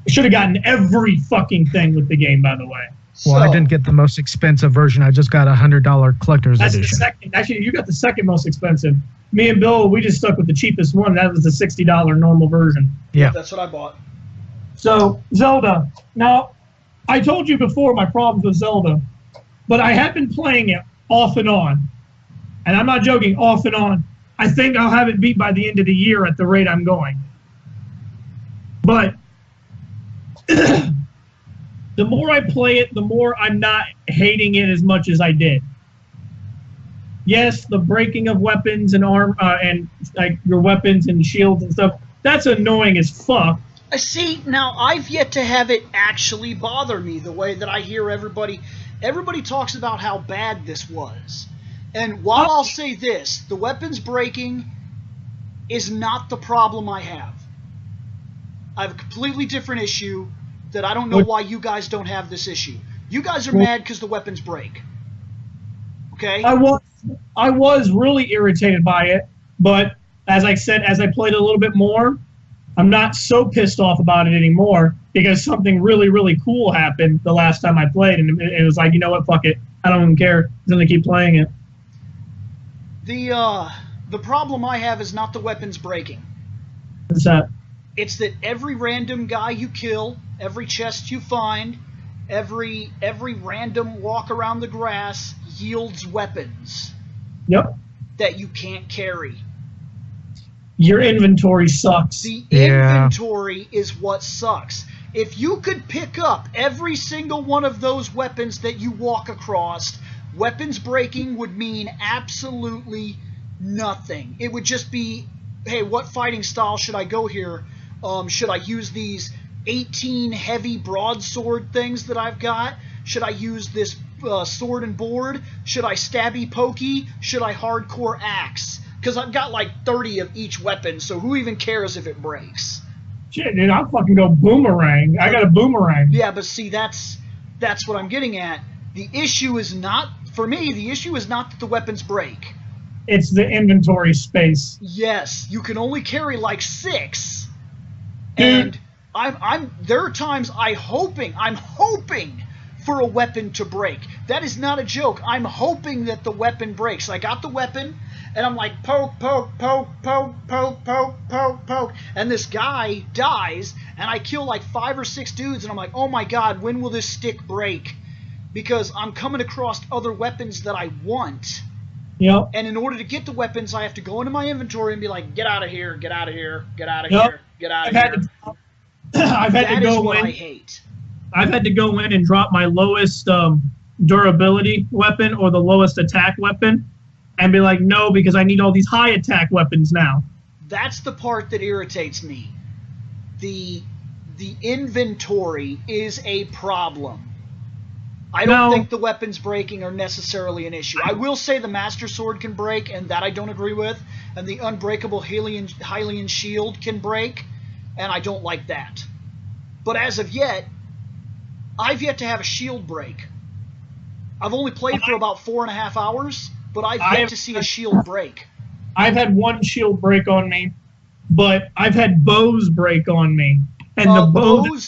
You should have gotten every fucking thing with the game, by the way. Well, I So- didn't get the most expensive version. I just got a $100 collector's That's the edition. second. Actually, you got the second most expensive. Me and Bill, we just stuck with the cheapest one. That was the $60 normal version. Yeah. That's what I bought. So, Zelda. Now, I told you before my problems with Zelda, but I have been playing it off and on. And I'm not joking, off and on. I think I'll have it beat by the end of the year at the rate I'm going. But the more I play it, the more I'm not hating it as much as I did. Yes, the breaking of weapons and arm and like your weapons and shields and stuff, that's annoying as fuck. I see. Now, I've yet to have it actually bother me the way that I hear everybody talks about how bad this was. And while I'll say this, the weapons breaking is not the problem I have. I have a completely different issue that I don't know why you guys don't have this issue. You guys are mad because the weapons break. Okay? I was really irritated by it, but as I said, as I played a little bit more, I'm not so pissed off about it anymore because something really, really cool happened the last time I played, and it was like, you know what, fuck it. I don't even care. I'm going to keep playing it. The problem I have is not the weapons breaking. What's that? It's that every random guy you kill, every chest you find, every random walk around the grass yields weapons. Yep. That you can't carry. Your inventory sucks. The inventory is what sucks. If you could pick up every single one of those weapons that you walk across, weapons breaking would mean absolutely nothing. It would just be, hey, what fighting style should I go here? Should I use these 18 heavy broadsword things that I've got? Should I use this sword and board? Should I stabby pokey? Should I hardcore axe? Because I've got like 30 of each weapon, so who even cares if it breaks? Shit, dude, I'll fucking go boomerang. I got a boomerang. Yeah, but see, that's what I'm getting at. The issue is not, for me, the issue is not that the weapons break. It's the inventory space. Yes, you can only carry like 6. Dude. And there are times I'm hoping for a weapon to break. That is not a joke. I'm hoping that the weapon breaks. I got the weapon, and I'm like, poke, poke, poke, poke, poke, poke, poke, poke. And this guy dies, and I kill like 5 or 6 dudes, and I'm like, oh my god, when will this stick break? Because I'm coming across other weapons that I want. Yep. And in order to get the weapons, I have to go into my inventory and be like, get out of here, get out of here, get out of here, get out of here. I've had to go in. I hate. I've had to go in and drop my lowest durability weapon or the lowest attack weapon and be like, no, because I need all these high attack weapons now. That's the part that irritates me. The inventory is a problem. I don't think the weapons breaking are necessarily an issue. I will say the Master Sword can break, and that I don't agree with, and the Unbreakable Hylian Shield can break, and I don't like that. But as of yet, I've yet to have a shield break. I've only played for about 4.5 hours, but I've yet to see a shield break. I've had one shield break on me, but I've had bows break on me. And the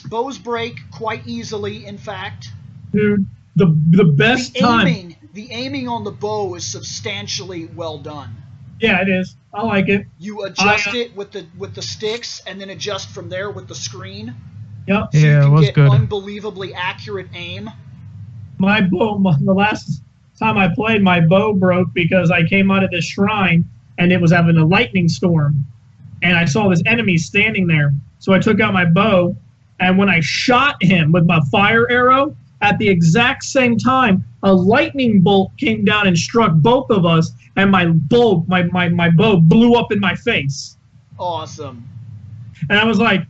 bows break quite easily, in fact. Dude, the best time. The aiming on the bow is substantially well done. Yeah, it is. I like it. You adjust it with the sticks, and then adjust from there with the screen. Yep. So yeah, you can it was get good. Unbelievably accurate aim. My bow, the last time I played, my bow broke because I came out of this shrine and it was having a lightning storm, and I saw this enemy standing there. So I took out my bow, and when I shot him with my fire arrow, at the exact same time, a lightning bolt came down and struck both of us, and my bow blew up in my face. Awesome. And I was like,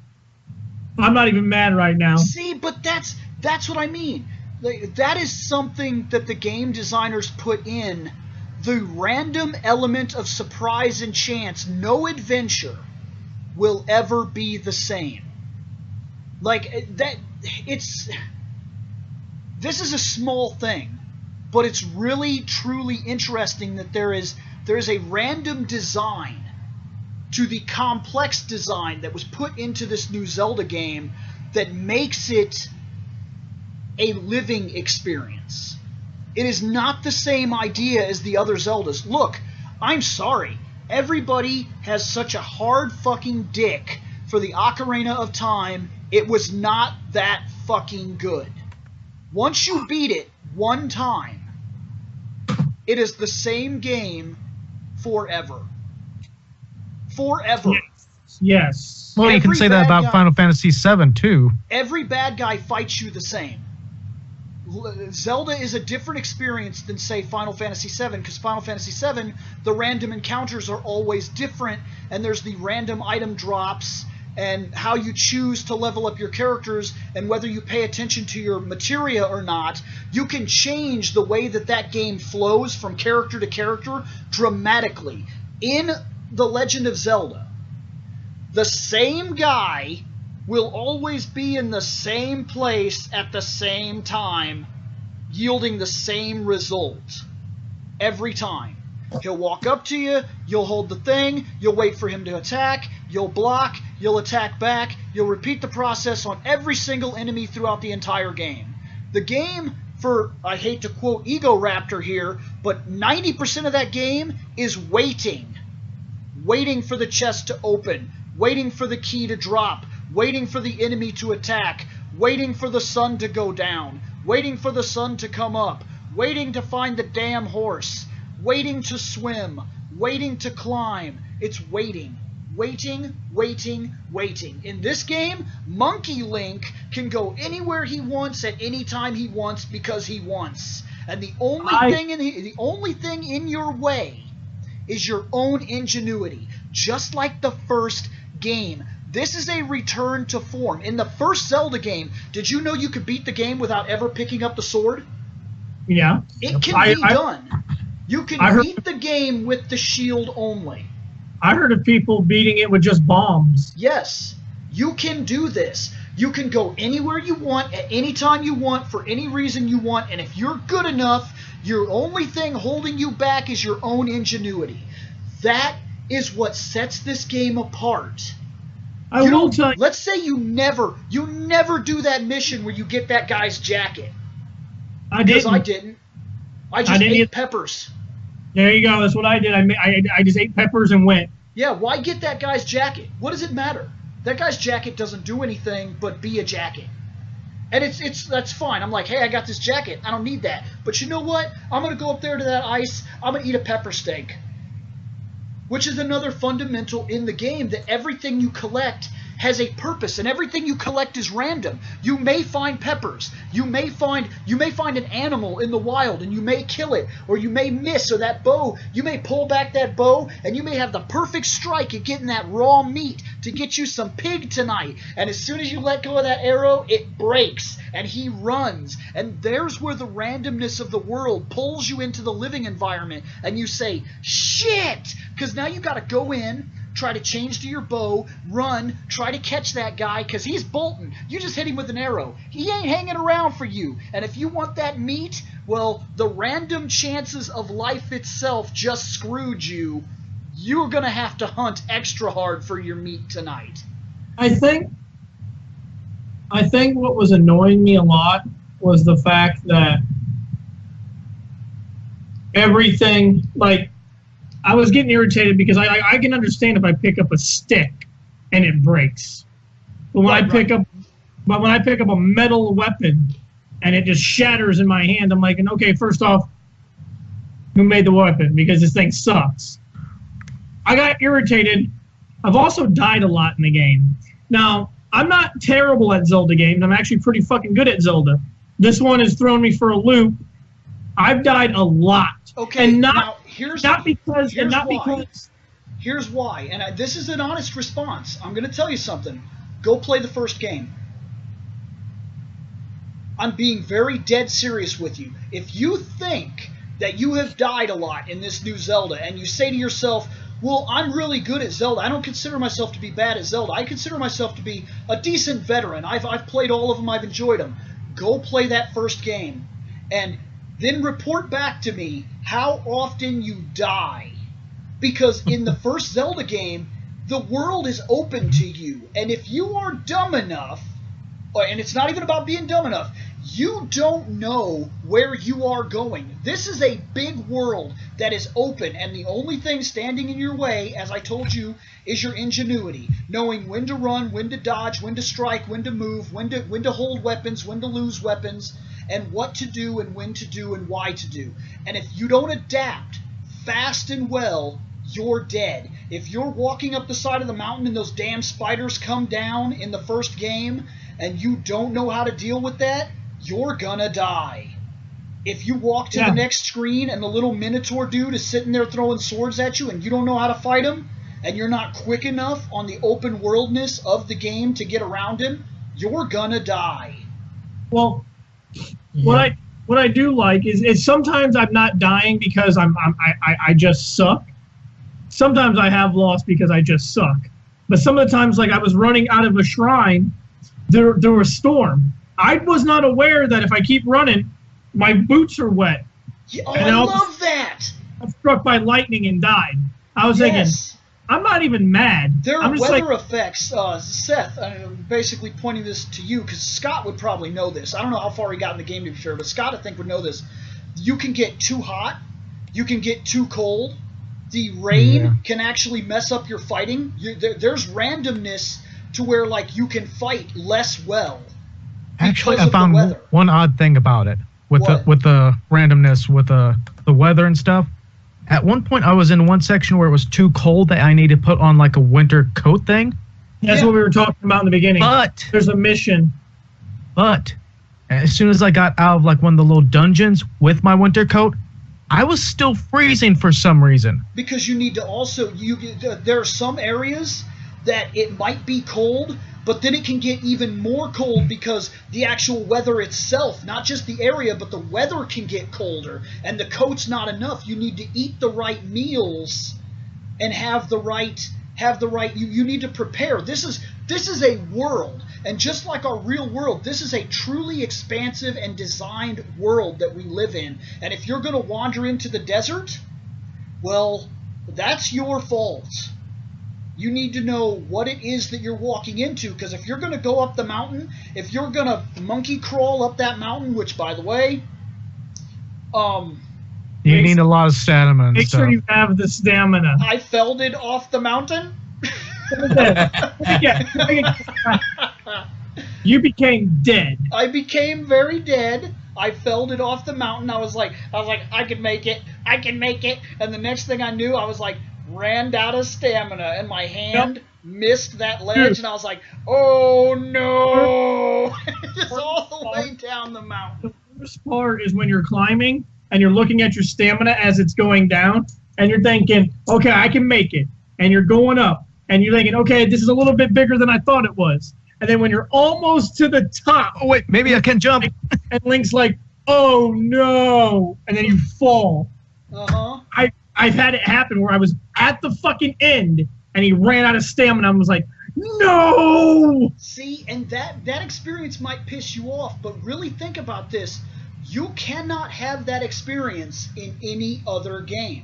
I'm not even mad right now. See, but that's what I mean. That is something that the game designers put in. The random element of surprise and chance. No adventure will ever be the same. Like, that, this is a small thing, but it's really, truly interesting that there is a random design to the complex design that was put into this new Zelda game that makes it a living experience. It is not the same idea as the other Zeldas. Look, I'm sorry. Everybody has such a hard fucking dick for the Ocarina of Time. It was not that fucking good. Once you beat it one time, it is the same game forever. Forever. Yes. Well, you can say that about Final Fantasy VII, too. Every bad guy fights you the same. Zelda is a different experience than, say, Final Fantasy VII, because Final Fantasy VII, the random encounters are always different, and there's the random item drops, and how you choose to level up your characters, and whether you pay attention to your materia or not, you can change the way that game flows from character to character dramatically. In The Legend of Zelda, the same guy will always be in the same place at the same time, yielding the same result every time. He'll walk up to you, you'll hold the thing, you'll wait for him to attack, you'll block, you'll attack back, you'll repeat the process on every single enemy throughout the entire game. The game, for, I hate to quote Ego Raptor here, but 90% of that game is waiting. Waiting for the chest to open, waiting for the key to drop, waiting for the enemy to attack, waiting for the sun to go down, waiting for the sun to come up, waiting to find the damn horse, waiting to swim, waiting to climb. It's waiting. Waiting, waiting, waiting. In this game, Monkey Link can go anywhere he wants at any time he wants because he wants. And the only thing in your way is your own ingenuity. Just like the first game. This is a return to form. In the first Zelda game, did you know you could beat the game without ever picking up the sword? Yeah. It can be done. You can beat the game with the shield only. I heard of people beating it with just bombs. Yes, you can do this. You can go anywhere you want, at any time you want, for any reason you want, and if you're good enough, your only thing holding you back is your own ingenuity. That is what sets this game apart. Let's say you never do that mission where you get that guy's jacket. Because I didn't. I just ate peppers. There you go. That's what I did. I just ate peppers and went. Yeah, why get that guy's jacket? What does it matter? That guy's jacket doesn't do anything but be a jacket. And that's fine. I'm like, hey, I got this jacket. I don't need that. But you know what? I'm going to go up there to that ice. I'm going to eat a pepper steak. Which is another fundamental in the game, that everything you collect has a purpose, and everything you collect is random. You may find peppers. You may find an animal in the wild, and you may kill it, or you may miss, or that bow, you may pull back that bow, and you may have the perfect strike at getting that raw meat to get you some pig tonight. And as soon as you let go of that arrow, it breaks, and he runs. And there's where the randomness of the world pulls you into the living environment, and you say, shit! Because now you got to go in, try to change to your bow, run, try to catch that guy, because he's bolting. You just hit him with an arrow. He ain't hanging around for you. And if you want that meat, well, the random chances of life itself just screwed you. You're going to have to hunt extra hard for your meat tonight. I think what was annoying me a lot was the fact that everything, like, I was getting irritated because I can understand if I pick up a stick and it breaks, but when I pick up a metal weapon and it just shatters in my hand, I'm like, okay, first off, who made the weapon? Because this thing sucks. I got irritated. I've also died a lot in the game. Now, I'm not terrible at Zelda games. I'm actually pretty fucking good at Zelda. This one has thrown me for a loop. I've died a lot. Okay, and here's why, and this is an honest response. I'm going to tell you something. Go play the first game. I'm being very dead serious with you. If you think that you have died a lot in this new Zelda, and you say to yourself, well, I'm really good at Zelda. I don't consider myself to be bad at Zelda. I consider myself to be a decent veteran. I've played all of them. I've enjoyed them. Go play that first game, and then report back to me how often you die. Because in the first Zelda game, the world is open to you. And if you are dumb enough, and it's not even about being dumb enough, you don't know where you are going. This is a big world that is open, and the only thing standing in your way, as I told you, is your ingenuity. Knowing when to run, when to dodge, when to strike, when to move, when to hold weapons, when to lose weapons, and what to do and when to do and why to do. And if you don't adapt fast and well, you're dead. If you're walking up the side of the mountain and those damn spiders come down in the first game and you don't know how to deal with that, you're gonna die. If you walk to the next screen and the little Minotaur dude is sitting there throwing swords at you and you don't know how to fight him, and you're not quick enough on the open worldness of the game to get around him, you're gonna die. Well, what I do like is sometimes I'm not dying because I just suck. Sometimes I have lost because I just suck. But some of the times, like I was running out of a shrine there was a storm. I was not aware that if I keep running, my boots are wet. Yeah, I love that. I was struck by lightning and died. I was thinking, I'm not even mad. There I'm are just weather effects. Seth, I'm basically pointing this to you because Scott would probably know this. I don't know how far he got in the game to be fair, but Scott, I think, would know this. You can get too hot. You can get too cold. The rain can actually mess up your fighting. There's randomness to where, like, you can fight less well. Actually, I found one odd thing about it with What? the randomness with the weather and stuff. At one point, I was in one section where it was too cold that I needed to put on like a winter coat thing. That's what we were talking about in the beginning. But there's a mission. But as soon as I got out of like one of the little dungeons with my winter coat, I was still freezing for some reason. Because you need to also there are some areas that it might be cold, but then it can get even more cold because the actual weather itself, not just the area, but the weather can get colder, and the coat's not enough. You need to eat the right meals and have the right you need to prepare. This is a world, and just like our real world, this is a truly expansive and designed world that we live in. And if you're going to wander into the desert, well, that's your fault. You need to know what it is that you're walking into, because if you're going to go up the mountain, if you're going to monkey crawl up that mountain, which, by the way, you need a lot of stamina. Make sure you have the stamina. I felded off the mountain. You became dead. I became very dead. I felded off the mountain. I was like, I can make it. I can make it. And the next thing I knew, I was like, ran out of stamina, and my hand missed that ledge, and I was like, oh no! Just all the way down the mountain. The worst part is when you're climbing and you're looking at your stamina as it's going down, and you're thinking, okay, I can make it. And you're going up, and you're thinking, okay, this is a little bit bigger than I thought it was. And then when you're almost to the top, oh wait, maybe I can jump. And Link's like, oh no! And then you fall. I've had it happen where I was at the fucking end and he ran out of stamina and was like, no! See, and that experience might piss you off, but really think about this. You cannot have that experience in any other game.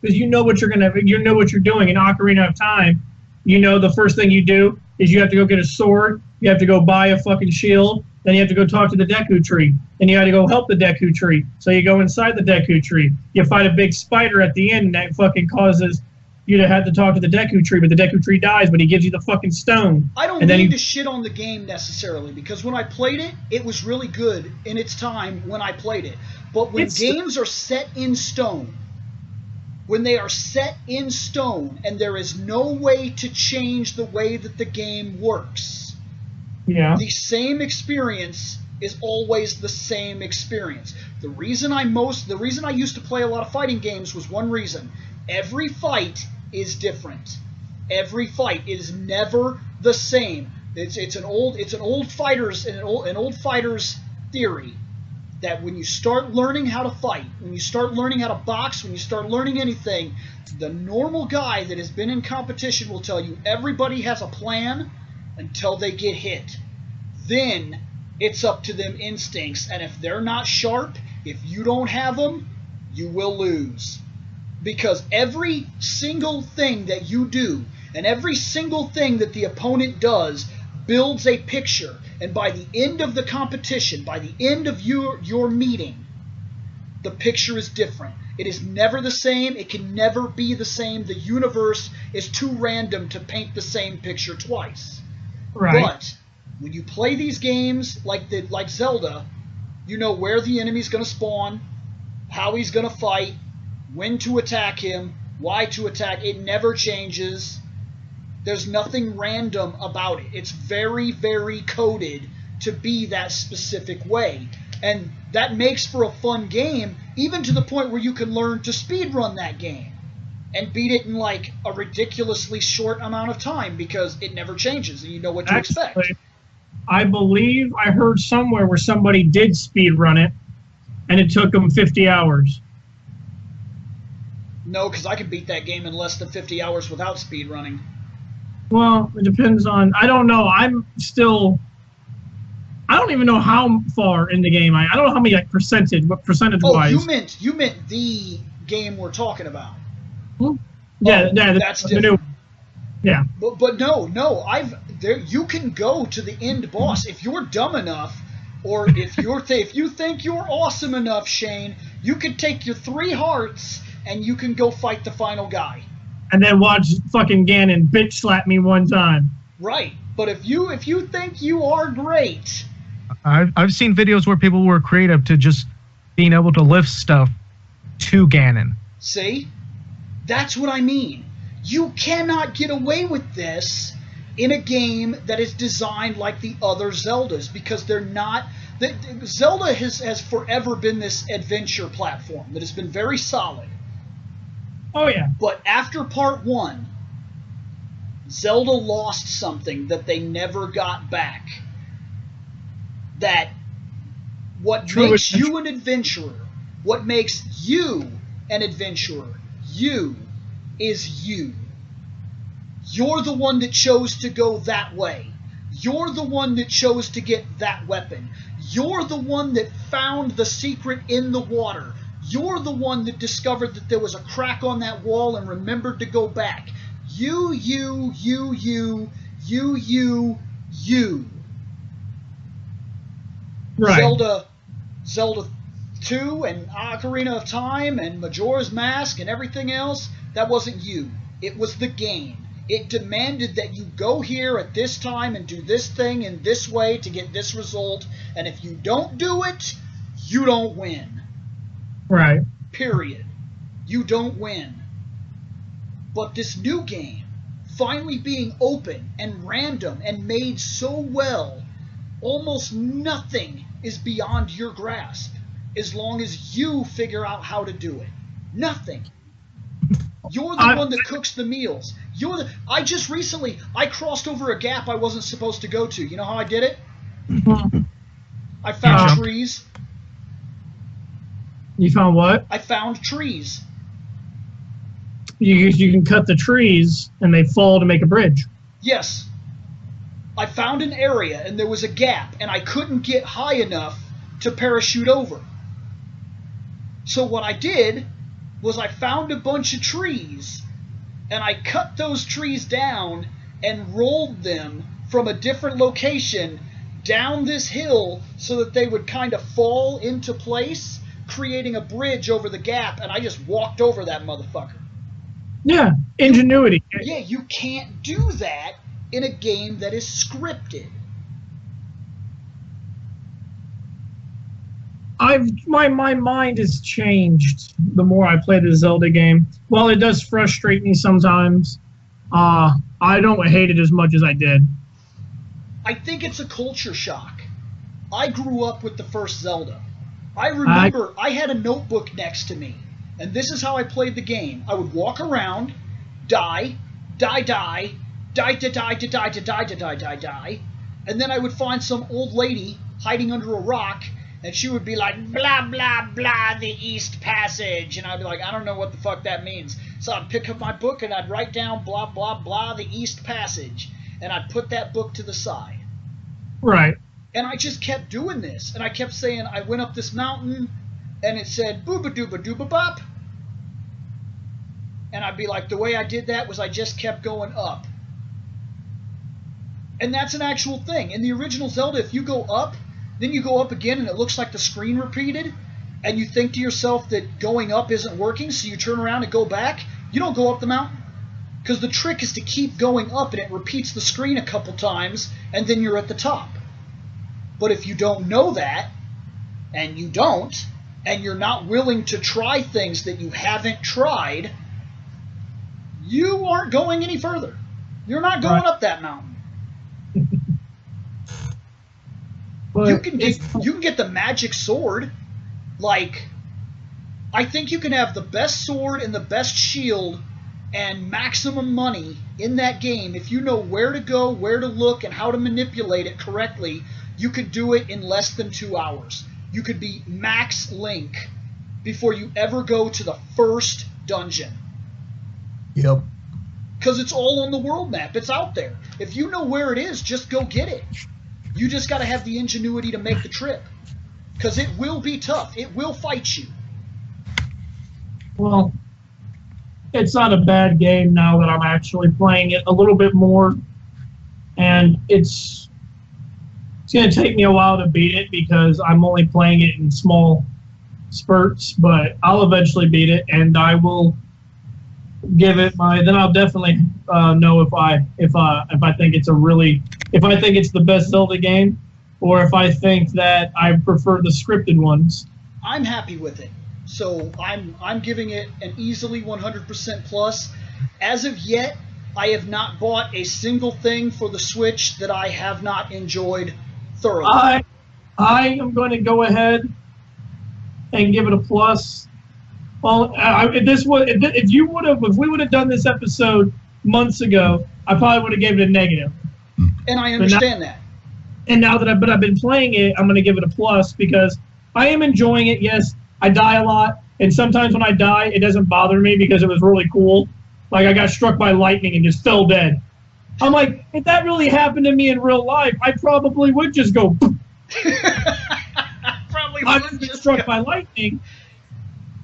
Because you know what you're doing in Ocarina of Time. You know the first thing you do is you have to go get a sword, you have to go buy a fucking shield, then you have to go talk to the Deku Tree. And you got to go help the Deku Tree. So you go inside the Deku Tree. You fight a big spider at the end, and that fucking causes you to have to talk to the Deku Tree. But the Deku Tree dies, but he gives you the fucking stone. I don't mean to shit on the game necessarily, because when I played it, it was really good in its time when I played it. But when games are set in stone, when they are set in stone, and there is no way to change the way that the game works, the same experience is always the same experience. The reason I used to play a lot of fighting games was one reason. Every fight is different. Every fight is never the same. It's an old fighter's theory that when you start learning how to fight, when you start learning how to box, when you start learning anything, the normal guy that has been in competition will tell you everybody has a plan until they get hit. Then it's up to them instincts, and if they're not sharp, if you don't have them, you will lose. Because every single thing that you do, and every single thing that the opponent does, builds a picture, and by the end of the competition, by the end of your meeting, the picture is different. It is never the same. It can never be the same. The universe is too random to paint the same picture twice. Right. But when you play these games like Zelda, you know where the enemy's going to spawn, how he's going to fight, when to attack him, why to attack. It never changes. There's nothing random about it. It's very, very coded to be that specific way. And that makes for a fun game, even to the point where you can learn to speedrun that game and beat it in like a ridiculously short amount of time because it never changes and you know what to expect. I believe I heard somewhere where somebody did speedrun it and it took them 50 hours. No, because I could beat that game in less than 50 hours without speedrunning. Well, it depends on. I don't know. I don't even know how far in the game. I don't know how many like percentage Oh, wise. you meant the game we're talking about. Yeah, That's the different. Yeah. But no, you can go to the end boss if you're dumb enough, or if you think you're awesome enough, Shane. You can take your 3 hearts and you can go fight the final guy. And then watch fucking Ganon bitch slap me one time. Right, but if you think you are great, I've seen videos where people were creative to just being able to lift stuff to Ganon. see, that's what I mean. You cannot get away with this in a game that is designed like the other Zeldas, because they're not. Zelda has forever been this adventure platform that has been very solid. Oh yeah. But after part 1, Zelda lost something that they never got back. That what True makes adventure. you an adventurer, what makes you an adventurer, you is you. You're the one that chose to go that way. You're the one that chose to get that weapon. You're the one that found the secret in the water. You're the one that discovered that there was a crack on that wall and remembered to go back. You. Right. Zelda 2 and Ocarina of Time and Majora's Mask and everything else, that wasn't you. It was the game. It demanded that you go here at this time and do this thing in this way to get this result, and if you don't do it, you don't win. Right. Period. You don't win. But this new game, finally being open and random and made so well, almost nothing is beyond your grasp as long as you figure out how to do it. Nothing. You're the one that cooks the meals. I crossed over a gap I wasn't supposed to go to. You know how I did it? I found trees. You found what? I found trees. You can cut the trees and they fall to make a bridge. Yes. I found an area and there was a gap and I couldn't get high enough to parachute over. So what I did was I found a bunch of trees and I cut those trees down and rolled them from a different location down this hill so that they would kind of fall into place, creating a bridge over the gap, and I just walked over that motherfucker. Yeah, ingenuity. Yeah, you can't do that in a game that is scripted. My mind has changed the more I play the Zelda game. While it does frustrate me sometimes, I don't hate it as much as I did. I think it's a culture shock. I grew up with the first Zelda. I remember I had a notebook next to me, and this is how I played the game. I would walk around, die, and then I would find some old lady hiding under a rock, and she would be like, blah, blah, blah, the East Passage. And I'd be like, I don't know what the fuck that means. So I'd pick up my book and I'd write down blah, blah, blah, the East Passage. And I'd put that book to the side. Right. And I just kept doing this. And I kept saying, I went up this mountain, and it said, booba dooba dooba bop. And I'd be like, the way I did that was I just kept going up. And that's an actual thing. In the original Zelda, if you go up, then you go up again and it looks like the screen repeated, and you think to yourself that going up isn't working, so you turn around and go back, you don't go up the mountain. Because the trick is to keep going up and it repeats the screen a couple times, and then you're at the top. But if you don't know that, and you don't, and you're not willing to try things that you haven't tried, you aren't going any further. You're not going up that mountain. You can get the magic sword. Like, I think you can have the best sword and the best shield and maximum money in that game. If you know where to go, where to look, and how to manipulate it correctly, you could do it in less than 2 hours. You could be max Link before you ever go to the first dungeon. Yep. Because it's all on the world map. It's out there. If you know where it is, just go get it. You just got to have the ingenuity to make the trip. Because it will be tough. It will fight you. Well, it's not a bad game now that I'm actually playing it a little bit more. And it's going to take me a while to beat it because I'm only playing it in small spurts. But I'll eventually beat it, and I will give it my. Then I'll definitely know if I think it's the best Zelda game, or if I think that I prefer the scripted ones. I'm happy with it, so I'm giving it an easily 100% plus. As of yet, I have not bought a single thing for the Switch that I have not enjoyed thoroughly. I am going to go ahead and give it a plus. Well, if we would have done this episode months ago, I probably would have given it a negative. And I understand that. And now that I've been playing it, I'm going to give it a plus because I am enjoying it. Yes, I die a lot, and sometimes when I die, it doesn't bother me because it was really cool. Like I got struck by lightning and just fell dead. I'm like, if that really happened to me in real life, I probably would just go. I would get struck by lightning.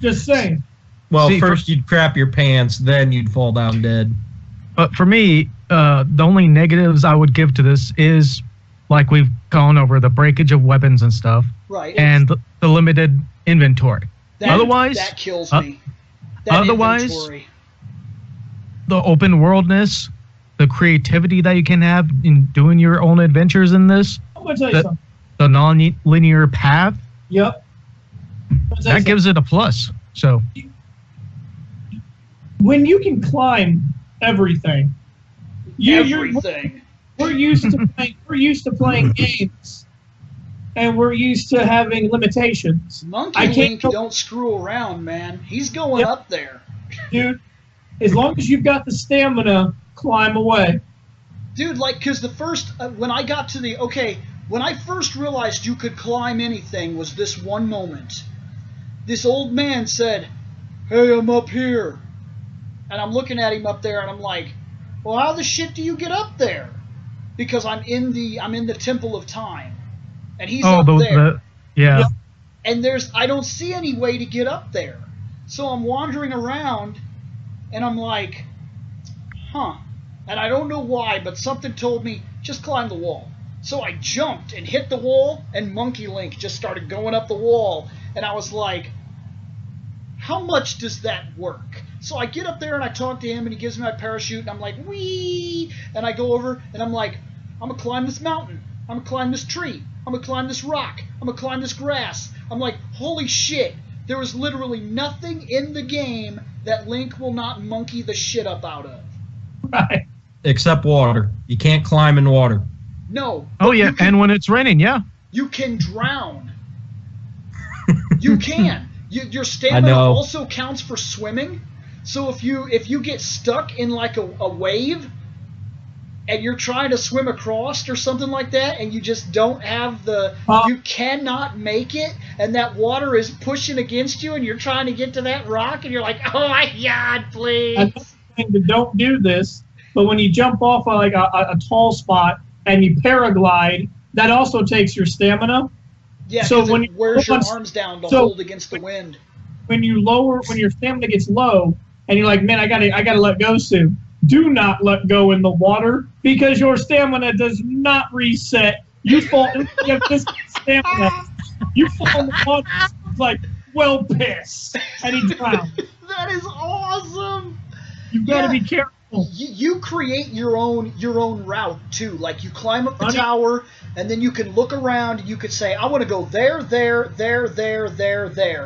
Just saying. Well, first you'd crap your pants, then you'd fall down dead. But for me, the only negatives I would give to this is, like we've gone over, the breakage of weapons and stuff. Right. And the limited inventory. Otherwise, that kills me. Otherwise, inventory. The open worldness, the creativity that you can have in doing your own adventures in this, the non-linear path. Yep. That gives it a plus. So when you can climb everything, we're used to playing games, and we're used to having limitations. Monkey Link don't screw around, man. He's going up there, dude. As long as you've got the stamina, climb away, dude. Like, cause the first when I first realized you could climb anything was this one moment. This old man said, "Hey, I'm up here." And I'm looking at him up there and I'm like, "Well, how the shit do you get up there?" Because I'm in the Temple of Time. And he's up there. Yeah. And I don't see any way to get up there. So I'm wandering around and I'm like, "Huh." And I don't know why, but something told me, just climb the wall. So I jumped and hit the wall, and Monkey Link just started going up the wall. And I was like, how much does that work? So I get up there and I talk to him, and he gives me my parachute, and I'm like, wee! And I go over, and I'm like, I'm going to climb this mountain. I'm going to climb this tree. I'm going to climb this rock. I'm going to climb this grass. I'm like, holy shit. There is literally nothing in the game that Link will not monkey the shit up out of. Right. Except water. You can't climb in water. No. Oh, yeah, and when it's raining, yeah. You can drown. You can. Your stamina also counts for swimming. So if you get stuck in like a wave and you're trying to swim across or something like that, and you just don't have you cannot make it, and that water is pushing against you, and you're trying to get to that rock, and you're like, oh my God, please. Another thing to don't do this, but when you jump off like a tall spot and you paraglide, that also takes your stamina. Yeah, so when it wears your arms down to hold against the wind. When your stamina gets low, and you're like, man, I gotta let go soon. Do not let go in the water because your stamina does not reset. You fall. You have this stamina. You fall in the water. It's like, well, piss, and he drowns. That is awesome. You've got to be careful. You create your own route too. Like you climb up the tower, and then you can look around. And you could say, I want to go there,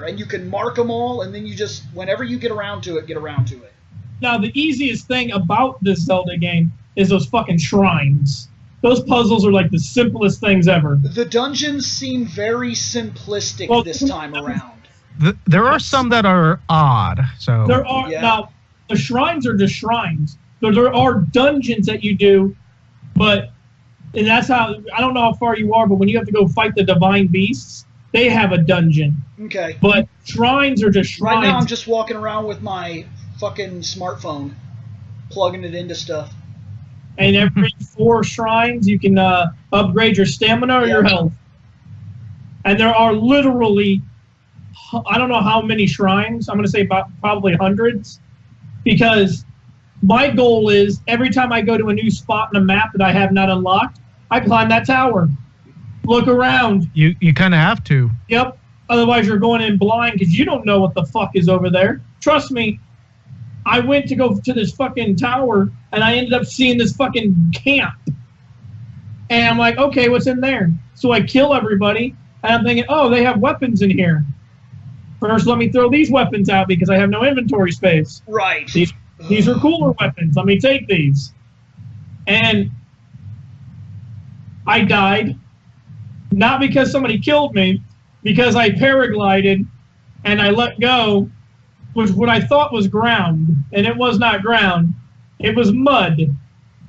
and you can mark them all. And then you just, whenever you get around to it, get around to it. Now, the easiest thing about this Zelda game is those fucking shrines. Those puzzles are like the simplest things ever. The dungeons seem very simplistic this time around. There are some that are odd. So there are now. The shrines are just shrines. There are dungeons that you do, and that's how, I don't know how far you are, but when you have to go fight the divine beasts, they have a dungeon. Okay. But shrines are just shrines. Right now I'm just walking around with my fucking smartphone. plugging it into stuff. And every 4 shrines, you can upgrade your stamina or your health. And there are literally, I don't know how many shrines. I'm going to say about probably hundreds. Because my goal is every time I go to a new spot in a map that I have not unlocked, I climb that tower. Look around. You kind of have to. Yep. Otherwise, you're going in blind because you don't know what the fuck is over there. Trust me. I went to go to this fucking tower, and I ended up seeing this fucking camp. And I'm like, okay, what's in there? So I kill everybody, and I'm thinking, oh, they have weapons in here. First, let me throw these weapons out because I have no inventory space. Right. These are cooler weapons. Let me take these. And I died. Not because somebody killed me, because I paraglided and I let go, which what I thought was ground, and it was not ground. It was mud,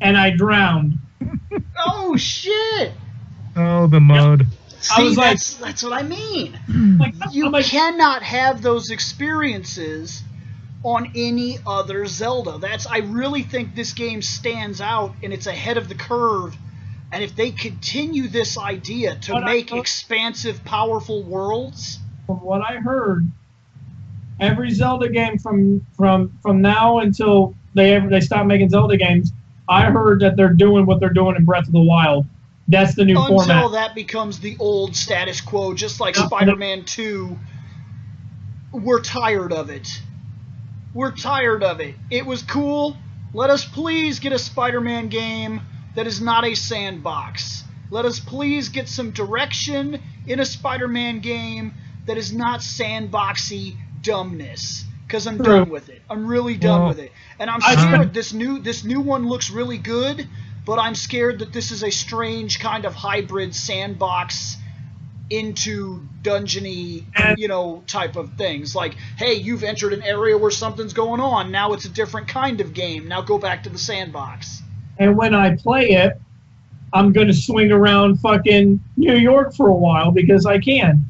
and I drowned. Oh, shit! Oh, the mud. See, I was that's what I mean. You like, cannot have those experiences on any other Zelda. I really think this game stands out, and it's ahead of the curve. And if they continue this idea to make expansive, powerful worlds, from what I heard, every Zelda game from now until they stop making Zelda games, I heard that they're doing what they're doing in Breath of the Wild. That's the new format. Until that becomes the old status quo, just like Spider-Man 2. We're tired of it. We're tired of it. It was cool. Let us please get a Spider-Man game that is not a sandbox. Let us please get some direction in a Spider-Man game that is not sandboxy dumbness. Because I'm done with it. I'm really done with it. And I'm scared this new one looks really good, but I'm scared that this is a strange kind of hybrid sandbox into dungeony, type of things. Like, hey, you've entered an area where something's going on. Now it's a different kind of game. Now go back to the sandbox. And when I play it, I'm going to swing around fucking New York for a while because I can.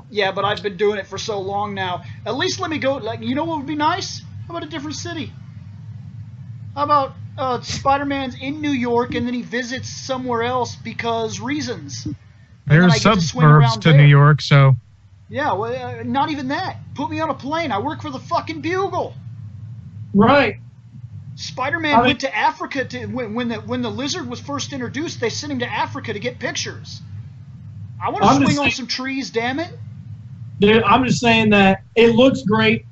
Yeah, but I've been doing it for so long now. At least let me go. Like, you know what would be nice? How about a different city? How about Spider-Man's in New York and then he visits somewhere else because reasons? There's suburbs to New York, so... Yeah, well, not even that. Put me on a plane. I work for the fucking Bugle. Right. Spider-Man went to Africa when the lizard was first introduced. They sent him to Africa to get pictures. I want to swing on some trees, damn it. Dude, I'm just saying that it looks great.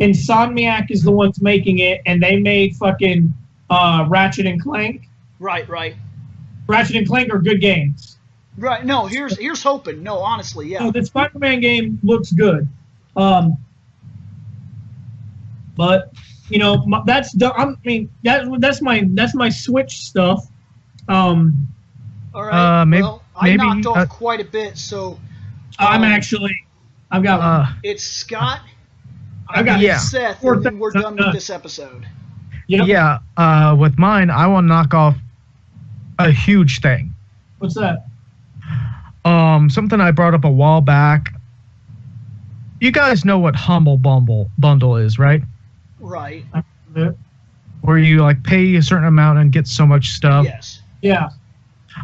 Insomniac is the ones making it, and they made fucking Ratchet and Clank. Right. Ratchet and Clank are good games. Right. No, here's hoping. No, honestly, yeah. No, the Spider-Man game looks good. But that's my Switch stuff. All right. Well, I knocked off quite a bit, so I've got it's Scott. I got Seth, and then we're done with this episode. Yep. Yeah. With mine, I will knock off a huge thing. What's that? Something I brought up a while back. You guys know what Humble Bundle is, right? Right. Where you pay a certain amount and get so much stuff. Yes. Yeah.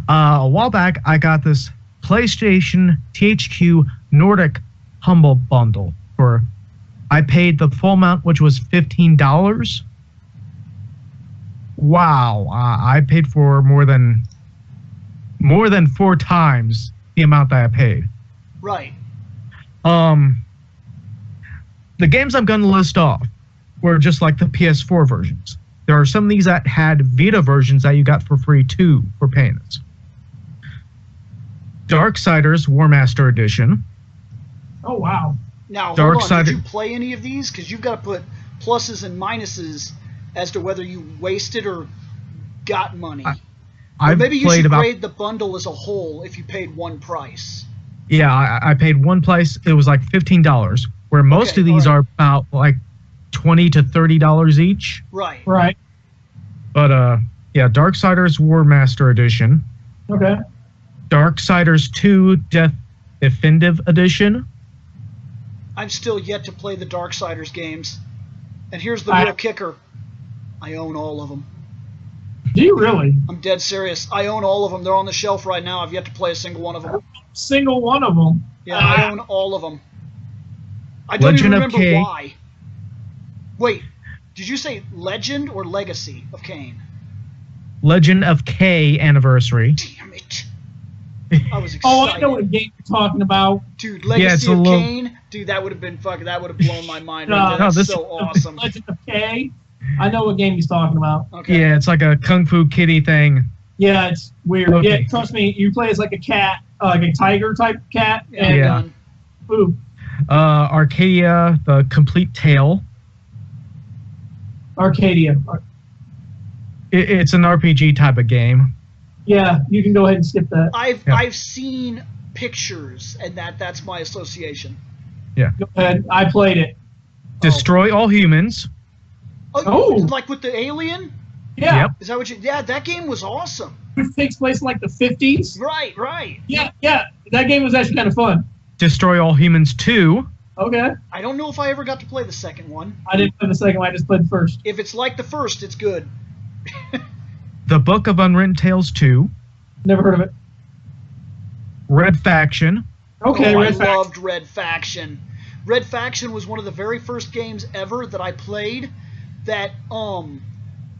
A while back, I got this PlayStation THQ Nordic Humble Bundle for. I paid the full amount, which was $15. Wow, I paid for more than 4 times the amount that I paid. Right. The games I'm going to list off were just like the PS4 versions. There are some of these that had Vita versions that you got for free too for payments. Darksiders War Master Edition. Oh wow! Now hold on. Did you play any of these? Because you've got to put pluses and minuses as to whether you wasted or got money. Or maybe you should grade the bundle as a whole if you paid one price. Yeah, I paid one price. It was like $15, where most of these are about like $20 to $30 each. Right. Right. But yeah, Darksiders War Master Edition. Okay. Darksiders 2 Death Definitive Edition. I'm still yet to play the Darksiders games. And here's the real kicker. I own all of them. Do you really? I'm dead serious. I own all of them. They're on the shelf right now. I've yet to play a single one of them. Single one of them? Yeah, I own all of them. I don't even remember why. Wait, did you say Legend or Legacy of Kain? Legend of K Anniversary. Damn it. I was excited. Oh, I know what game you're talking about. Dude, Legacy of Kain? Dude, that would have been fucking, that would have blown my mind. That's so awesome. Legend of K? I know what game he's talking about. Okay. Yeah, it's like a Kung Fu Kitty thing. Yeah, it's weird. Okay. Yeah, trust me, you play as like a cat, like a tiger type cat. Yeah. And, Ooh. Arcadia, the Complete Tale. Arcadia. It's an RPG type of game. Yeah, you can go ahead and skip that. I've seen pictures, and that's my association. Yeah. Go ahead. I played it. Destroy All Humans. Oh. Like with the alien? Yeah. Yep. Is that what you... Yeah, that game was awesome. It takes place in like the 50s. Right. Yeah. That game was actually kind of fun. Destroy All Humans 2. Okay. I don't know if I ever got to play the second one. I didn't play the second one. I just played the first. If it's like the first, it's good. The Book of Unwritten Tales 2. Never heard of it. Red Faction. Okay, I loved Red Faction. Red Faction was one of the very first games ever that I played that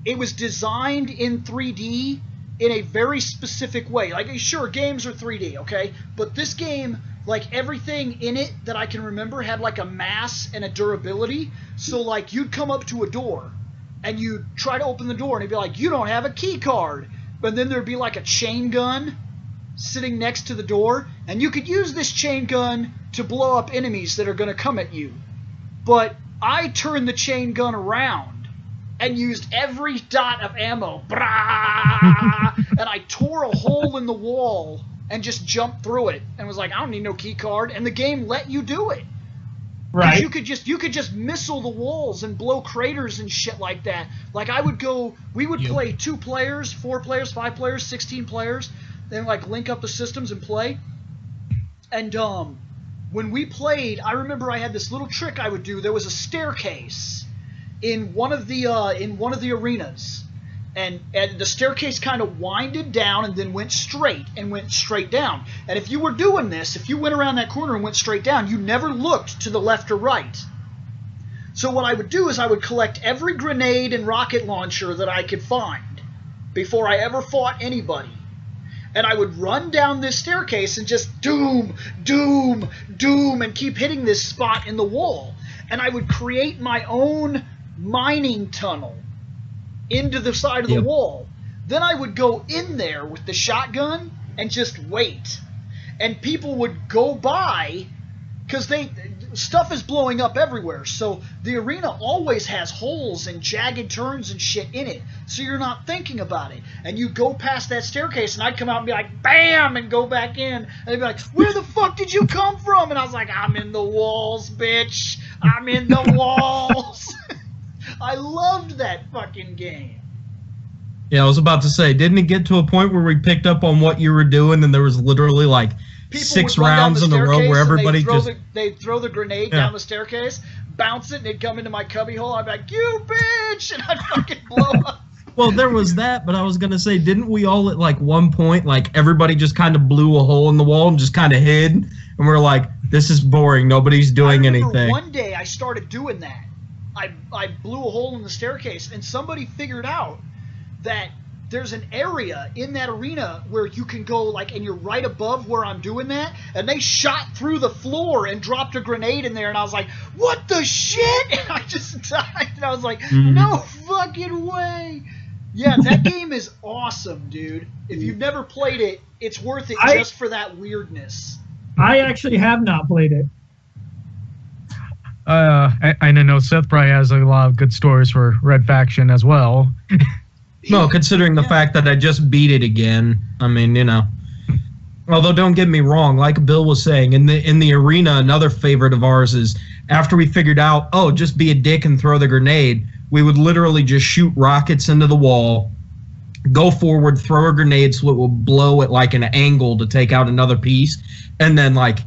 it was designed in 3D in a very specific way. Like, sure, games are 3D, okay? But this game, like, everything in it that I can remember had, like, a mass and a durability. So, like, you'd come up to a door, and you'd try to open the door, and it'd be like, you don't have a key card. But then there'd be, like, a chain gun sitting next to the door, and you could use this chain gun to blow up enemies that are going to come at you. But I turned the chain gun around and used every dot of ammo. And I tore a hole in the wall and just jumped through it and was like, I don't need no key card. And the game let you do it. Right. You could just missile the walls and blow craters and shit like that. Like we would play 2 players, 4 players, 5 players, 16 players, then like link up the systems and play. And when we played, I remember I had this little trick I would do. There was a staircase in one of the arenas, and the staircase kind of winded down and then went straight down. And if you were doing this, if you went around that corner and went straight down, you never looked to the left or right. So what I would do is I would collect every grenade and rocket launcher that I could find before I ever fought anybody. And I would run down this staircase and just doom, doom, doom, and keep hitting this spot in the wall. And I would create my own mining tunnel into the side of the wall. Then I would go in there with the shotgun and just wait. And people would go by because stuff is blowing up everywhere. So the arena always has holes and jagged turns and shit in it. So you're not thinking about it. And you go past that staircase, and I'd come out and be like, bam, and go back in. And they'd be like, where the fuck did you come from? And I was like, I'm in the walls, bitch. I'm in the walls. I loved that fucking game. Yeah, I was about to say, didn't it get to a point where we picked up on what you were doing, and there was literally like People 6 rounds in a row where everybody they'd throw the grenade down the staircase, bounce it, and it'd come into my cubby hole. I'd be like, you bitch, and I'd fucking blow up. Well, there was that, but I was gonna say, didn't we all at like one point, like everybody just kind of blew a hole in the wall and just kind of hid, and we're like, this is boring, nobody's doing anything. One day I started doing that. I blew a hole in the staircase, and somebody figured out that there's an area in that arena where you can go, like, and you're right above where I'm doing that, and they shot through the floor and dropped a grenade in there, and I was like, what the shit? And I just died, and I was like, no fucking way. Yeah, that game is awesome, dude. If you've never played it, it's worth it just for that weirdness. I actually have not played it. I know Seth probably has a lot of good stories for Red Faction as well. No, considering the fact that I just beat it again. I mean, you know. Although, don't get me wrong, like Bill was saying, in the arena, another favorite of ours is after we figured out, oh, just be a dick and throw the grenade, we would literally just shoot rockets into the wall, go forward, throw a grenade so it will blow at like an angle to take out another piece, and then like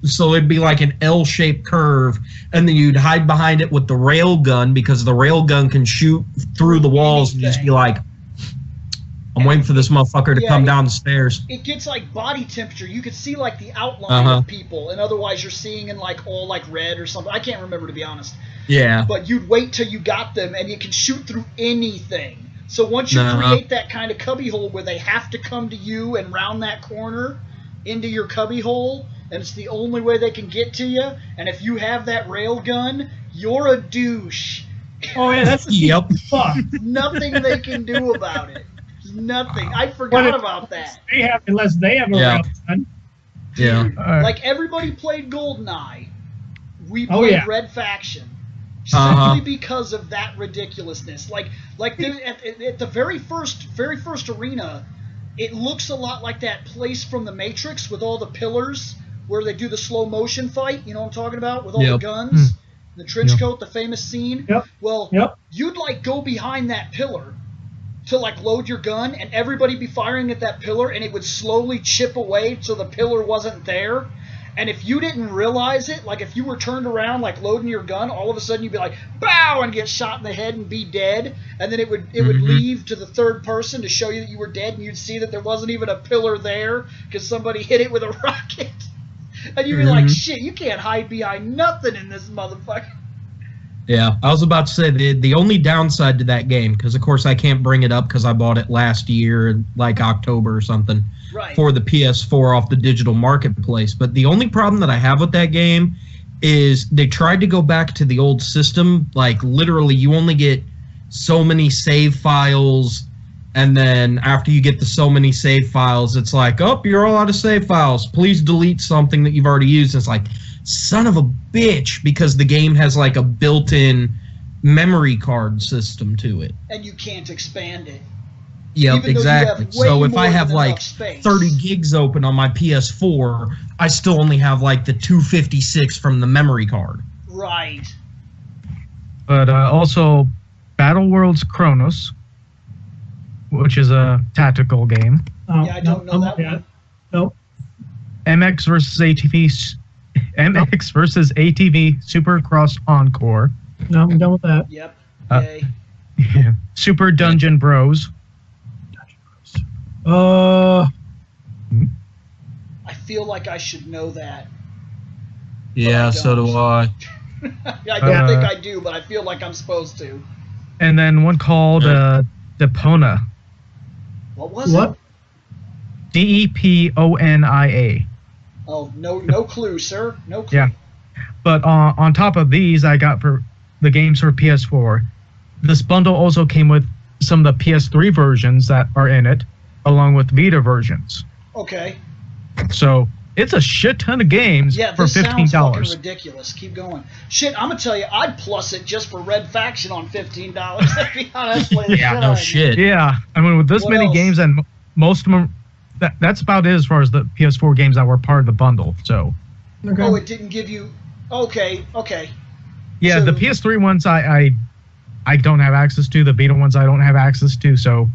so it'd be like an L-shaped curve, and then you'd hide behind it with the rail gun because the rail gun can shoot through the walls and just be like, I'm waiting for this motherfucker to come down the stairs. It gets like body temperature. You could see like the outline of people, and otherwise you're seeing in like all like red or something. I can't remember, to be honest. Yeah. But you'd wait till you got them, and you can shoot through anything. So once you create that kind of cubbyhole where they have to come to you and round that corner into your cubbyhole, and it's the only way they can get to you, and if you have that rail gun, you're a douche. Oh yeah, that's fuck. Nothing they can do about it. Nothing. I forgot about that. Unless they have a rail gun. Yeah. Like everybody played GoldenEye. We played Red Faction. Simply because of that ridiculousness. Like at the very first arena, it looks a lot like that place from the Matrix with all the pillars where they do the slow motion fight. You know what I'm talking about? With all the guns, the trench coat, the famous scene. Yep. Well, you'd like go behind that pillar to like load your gun, and everybody be firing at that pillar, and it would slowly chip away so the pillar wasn't there. And if you didn't realize it, like if you were turned around like loading your gun, all of a sudden you'd be like, bow, and get shot in the head and be dead. And then it would leave to the third person to show you that you were dead, and you'd see that there wasn't even a pillar there because somebody hit it with a rocket. And you'd be like, shit, you can't hide behind nothing in this motherfucker. Yeah, I was about to say the only downside to that game, because of course I can't bring it up because I bought it last year, like October or something, for the PS4 off the digital marketplace. But the only problem that I have with that game is they tried to go back to the old system. Like literally, you only get so many save files, and then after you get the so many save files, it's like, oh, you're all out of save files. Please delete something that you've already used. And it's like, son of a bitch, because the game has like a built-in memory card system to it. And you can't expand it. Yep, exactly. So if I have like 30 gigs open on my PS4, I still only have like the 256 from the memory card. Right. But also, Battle Worlds Chronos, which is a tactical game. Yeah, I don't know that one. Nope. MX versus ATV Supercross Encore. No, I'm done with that. Yep. Yay. Super Dungeon Bros. I feel like I should know that. Yeah, so do I. I don't think I do, but I feel like I'm supposed to. And then one called Depona. What was it? Deponia. Oh, no clue, sir. No clue. Yeah. But on top of these, I got for the games for PS4. This bundle also came with some of the PS3 versions that are in it, along with Vita versions. Okay. So it's a shit ton of games for $15. Sounds fucking ridiculous. Keep going. Shit, I'm gonna tell you, I'd plus it just for Red Faction on $15. To be honest, shit. Yeah, I mean with this many games, and most of them, that's about it as far as the PS4 games that were part of the bundle. So. Okay. Oh, it didn't give you. Okay. Yeah, so, the PS3 ones I don't have access to. The Vita ones I don't have access to. So,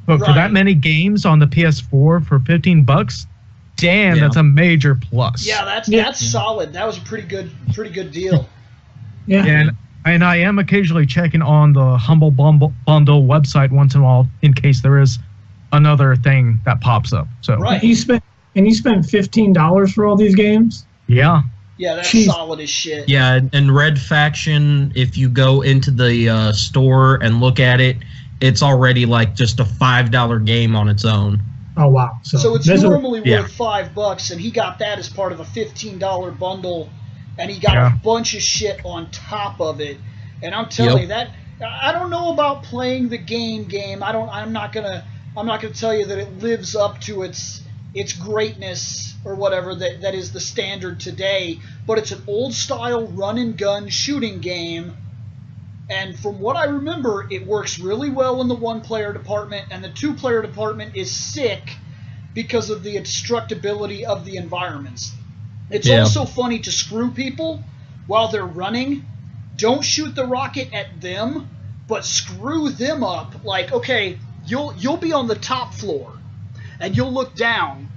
but for that many games on the PS4 for $15, damn, that's a major plus. Yeah, that's solid. That was a pretty good deal. Yeah. And I am occasionally checking on the Humble Bundle website once in a while in case there is another thing that pops up. So you spent $15 for all these games? Yeah. Yeah, that's solid as shit. Yeah, and Red Faction, if you go into the store and look at it, it's already like just a $5 game on its own. Oh wow! So it's normally worth $5, and he got that as part of a $15 bundle, and he got a bunch of shit on top of it. And I'm telling you that I don't know about playing the game. I'm not gonna tell you that it lives up to its greatness or whatever that is the standard today. But it's an old style run and gun shooting game. And from what I remember, it works really well in the one-player department, and the two-player department is sick because of the destructibility of the environments. It's also funny to screw people while they're running. Don't shoot the rocket at them, but screw them up. Like, okay, you'll be on the top floor, and you'll look down,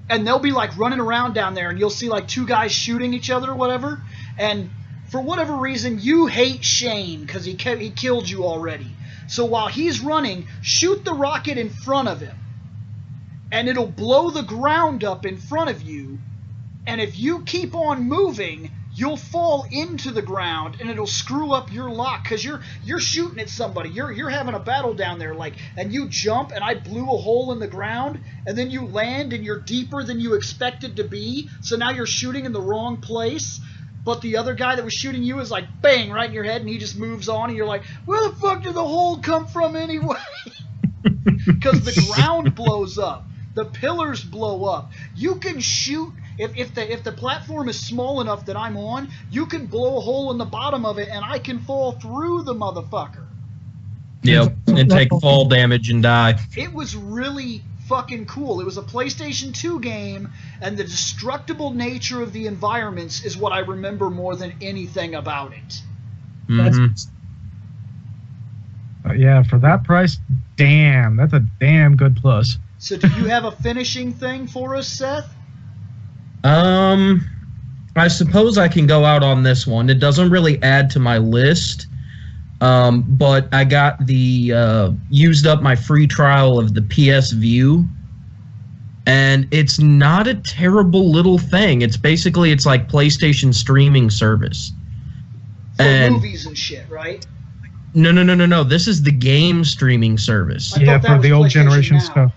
and they'll be like running around down there, and you'll see like two guys shooting each other or whatever, and for whatever reason you hate Shane because he killed you already. So while he's running, shoot the rocket in front of him, and it'll blow the ground up in front of you, and if you keep on moving, you'll fall into the ground, and it'll screw up your lock because you're shooting at somebody. You're having a battle down there, like, and you jump, and I blew a hole in the ground, and then you land, and you're deeper than you expected to be. So now you're shooting in the wrong place. But the other guy that was shooting you is like, bang, right in your head, and he just moves on, and you're like, where the fuck did the hole come from anyway? Because the ground blows up. The pillars blow up. You can shoot, if the platform is small enough that I'm on, you can blow a hole in the bottom of it, and I can fall through the motherfucker. Yep, and take fall damage and die. It was really fucking cool. It was a PlayStation 2 game, and the destructible nature of the environments is what I remember more than anything about it. Yeah, for that price, damn, that's a damn good plus. So do you have a finishing thing for us, Seth? I suppose I can go out on this one. It doesn't really add to my list, but I got the used up my free trial of the PS View, and it's not a terrible little thing. It's basically, it's like PlayStation streaming service. For movies and shit, right? No. This is the game streaming service. Yeah, for the old generation stuff.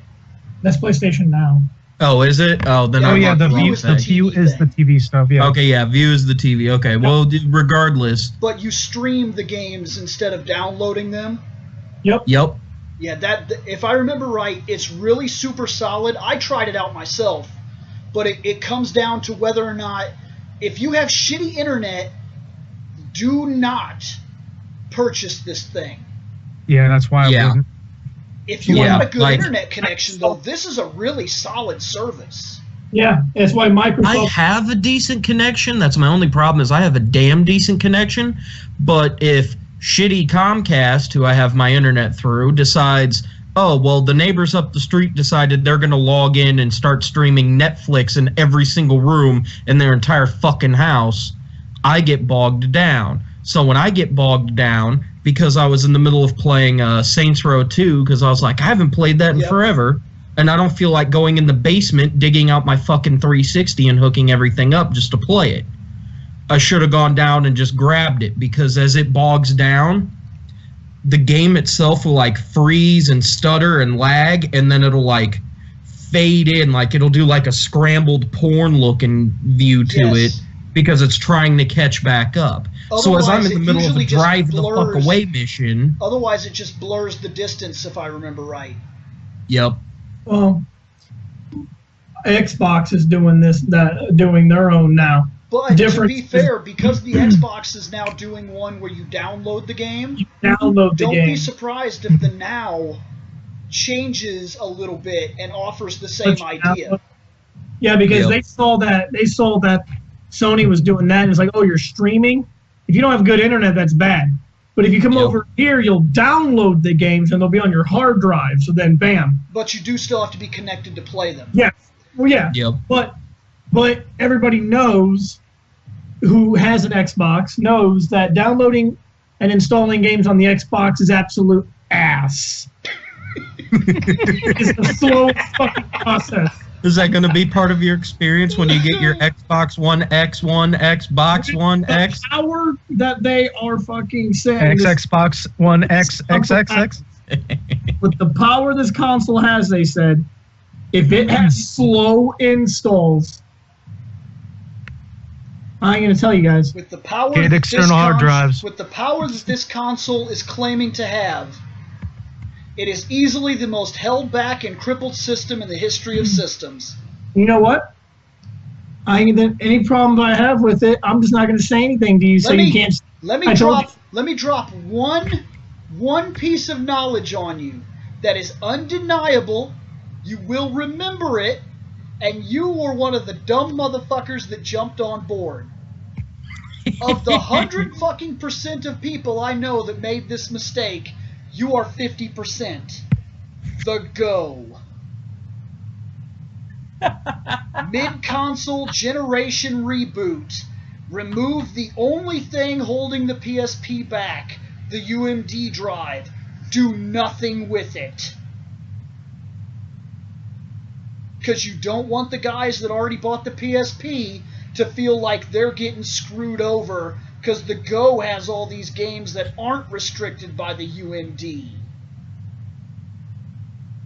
That's PlayStation Now. Oh, is it? Oh, then the View is the TV stuff. Yeah. Okay, yeah, View is the TV. Okay, well, regardless. But you stream the games instead of downloading them. Yep. Yeah, that, if I remember right, it's really super solid. I tried it out myself, but it comes down to whether or not, if you have shitty internet, do not purchase this thing. Yeah, that's why I wouldn't. If you want a good internet connection, though, this is a really solid service. Yeah, that's why Microsoft... I have a decent connection. That's my only problem, is I have a damn decent connection. But if shitty Comcast, who I have my internet through, decides, oh, well, the neighbors up the street decided they're going to log in and start streaming Netflix in every single room in their entire fucking house, I get bogged down. So when I get bogged down, because I was in the middle of playing Saints Row 2, because I was like, I haven't played that in forever, and I don't feel like going in the basement, digging out my fucking 360 and hooking everything up just to play it. I should have gone down and just grabbed it, because as it bogs down, the game itself will like freeze and stutter and lag, and then it'll like fade in, like it'll do like a scrambled porn looking view to it, because it's trying to catch back up. Otherwise, so as I'm in the middle of a drive the fuck away mission... Otherwise, it just blurs the distance, if I remember right. Yep. Well, Xbox is doing doing their own now. But to be fair, because the Xbox is now doing one where you download the game, don't be surprised if the Now changes a little bit and offers the same idea. Yeah, because they saw that Sony was doing that, and it's like, oh, you're streaming? If you don't have good internet, that's bad. But if you come over here, you'll download the games, and they'll be on your hard drive, so then bam. But you do still have to be connected to play them. Yes. Well, yeah. Yep. But everybody knows, who has an Xbox, knows that downloading and installing games on the Xbox is absolute ass. It's the slowest fucking process. Is that going to be part of your experience when you get your Xbox One X, Xbox One X? The power that they are fucking saying. Xbox One X, XXX? With the power this console has, they said, if it has slow installs, I ain't going to tell you guys. With the power get external hard drives. With the power that this console is claiming to have, it is easily the most held back and crippled system in the history of systems. You know what? Any problem I have with it, I'm just not going to say anything to you, you can't. Let me drop one piece of knowledge on you that is undeniable. You will remember it, and you were one of the dumb motherfuckers that jumped on board. Of the 100% of people I know that made this mistake, you are 50%. The Go. Mid-console generation reboot. Remove the only thing holding the PSP back, the UMD drive. Do nothing with it. Because you don't want the guys that already bought the PSP to feel like they're getting screwed over because the Go has all these games that aren't restricted by the UMD.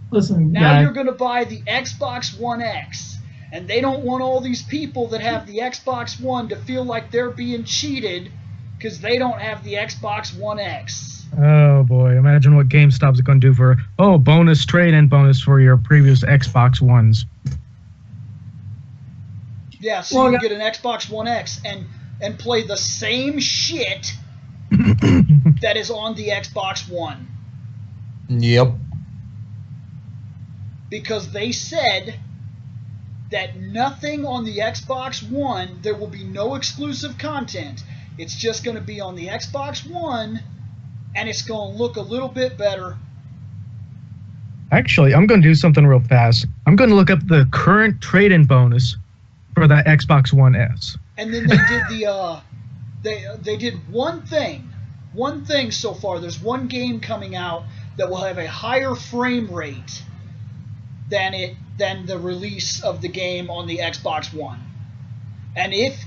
Listen, Now you're going to buy the Xbox One X, and they don't want all these people that have the Xbox One to feel like they're being cheated because they don't have the Xbox One X. Oh boy, imagine what GameStop's going to do for, bonus trade-in bonus for your previous Xbox Ones. Yeah, so you get an Xbox One X and play the same shit that is on the Xbox One. Yep. Because they said that nothing on the Xbox One, there will be no exclusive content. It's just going to be on the Xbox One, and it's going to look a little bit better. Actually, I'm going to do something real fast. I'm going to look up the current trade-in bonus for that Xbox One S. And then they did they did one thing so far. There's one game coming out that will have a higher frame rate than the release of the game on the Xbox One. And if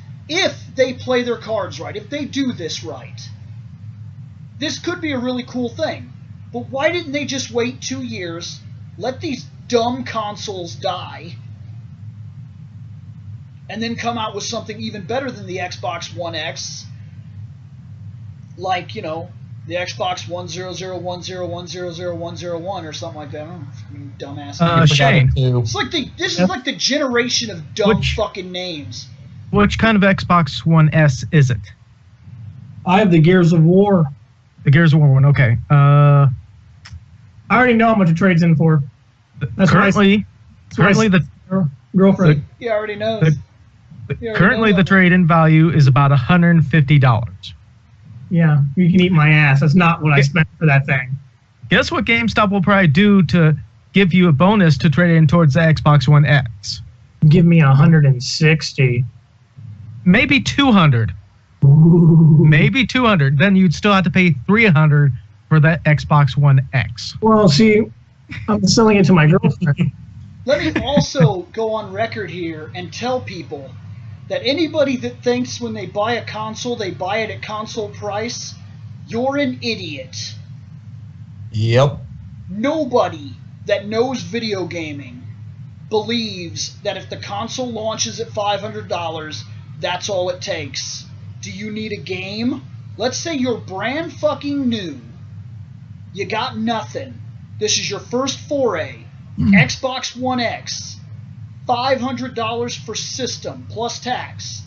they play their cards right, if they do this right, this could be a really cool thing. But why didn't they just wait 2 years, let these dumb consoles die, and then come out with something even better than the Xbox One X, like, the Xbox 10010100101 or something like that. I don't know, dumbass. Shane. It's like this is like the generation of dumb fucking names. Which kind of Xbox One S is it? I have the Gears of War. The Gears of War one, okay. I already know how much it trades in for. That's currently the girlfriend. He already knows. Currently the trade-in value is about $150. Yeah, you can eat my ass. That's not what I spent for that thing. Guess what GameStop will probably do to give you a bonus to trade in towards the Xbox One X? Give me 160. Maybe 200. Ooh. Maybe 200. Then you'd still have to pay 300 for that Xbox One X. Well, see, I'm selling it to my girlfriend. Let me also go on record here and tell people that anybody that thinks when they buy a console, they buy it at console price, you're an idiot. Yep. Nobody that knows video gaming believes that if the console launches at $500, that's all it takes. Do you need a game? Let's say you're brand fucking new. You got nothing. This is your first foray. Xbox One X. $500 for system plus tax.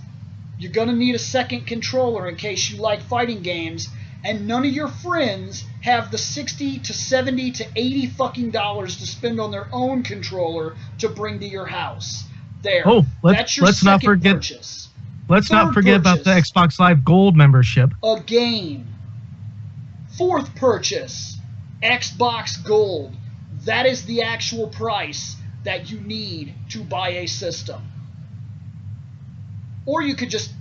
You're going to need a second controller in case you like fighting games, and none of your friends have the $60 to $70 to $80 fucking dollars to spend on their own controller to bring to your house. There. That's your second purchase. Let's not forget about the Xbox Live Gold membership. A game. Fourth purchase, Xbox Gold. That is the actual price that you need to buy a system. Or you could just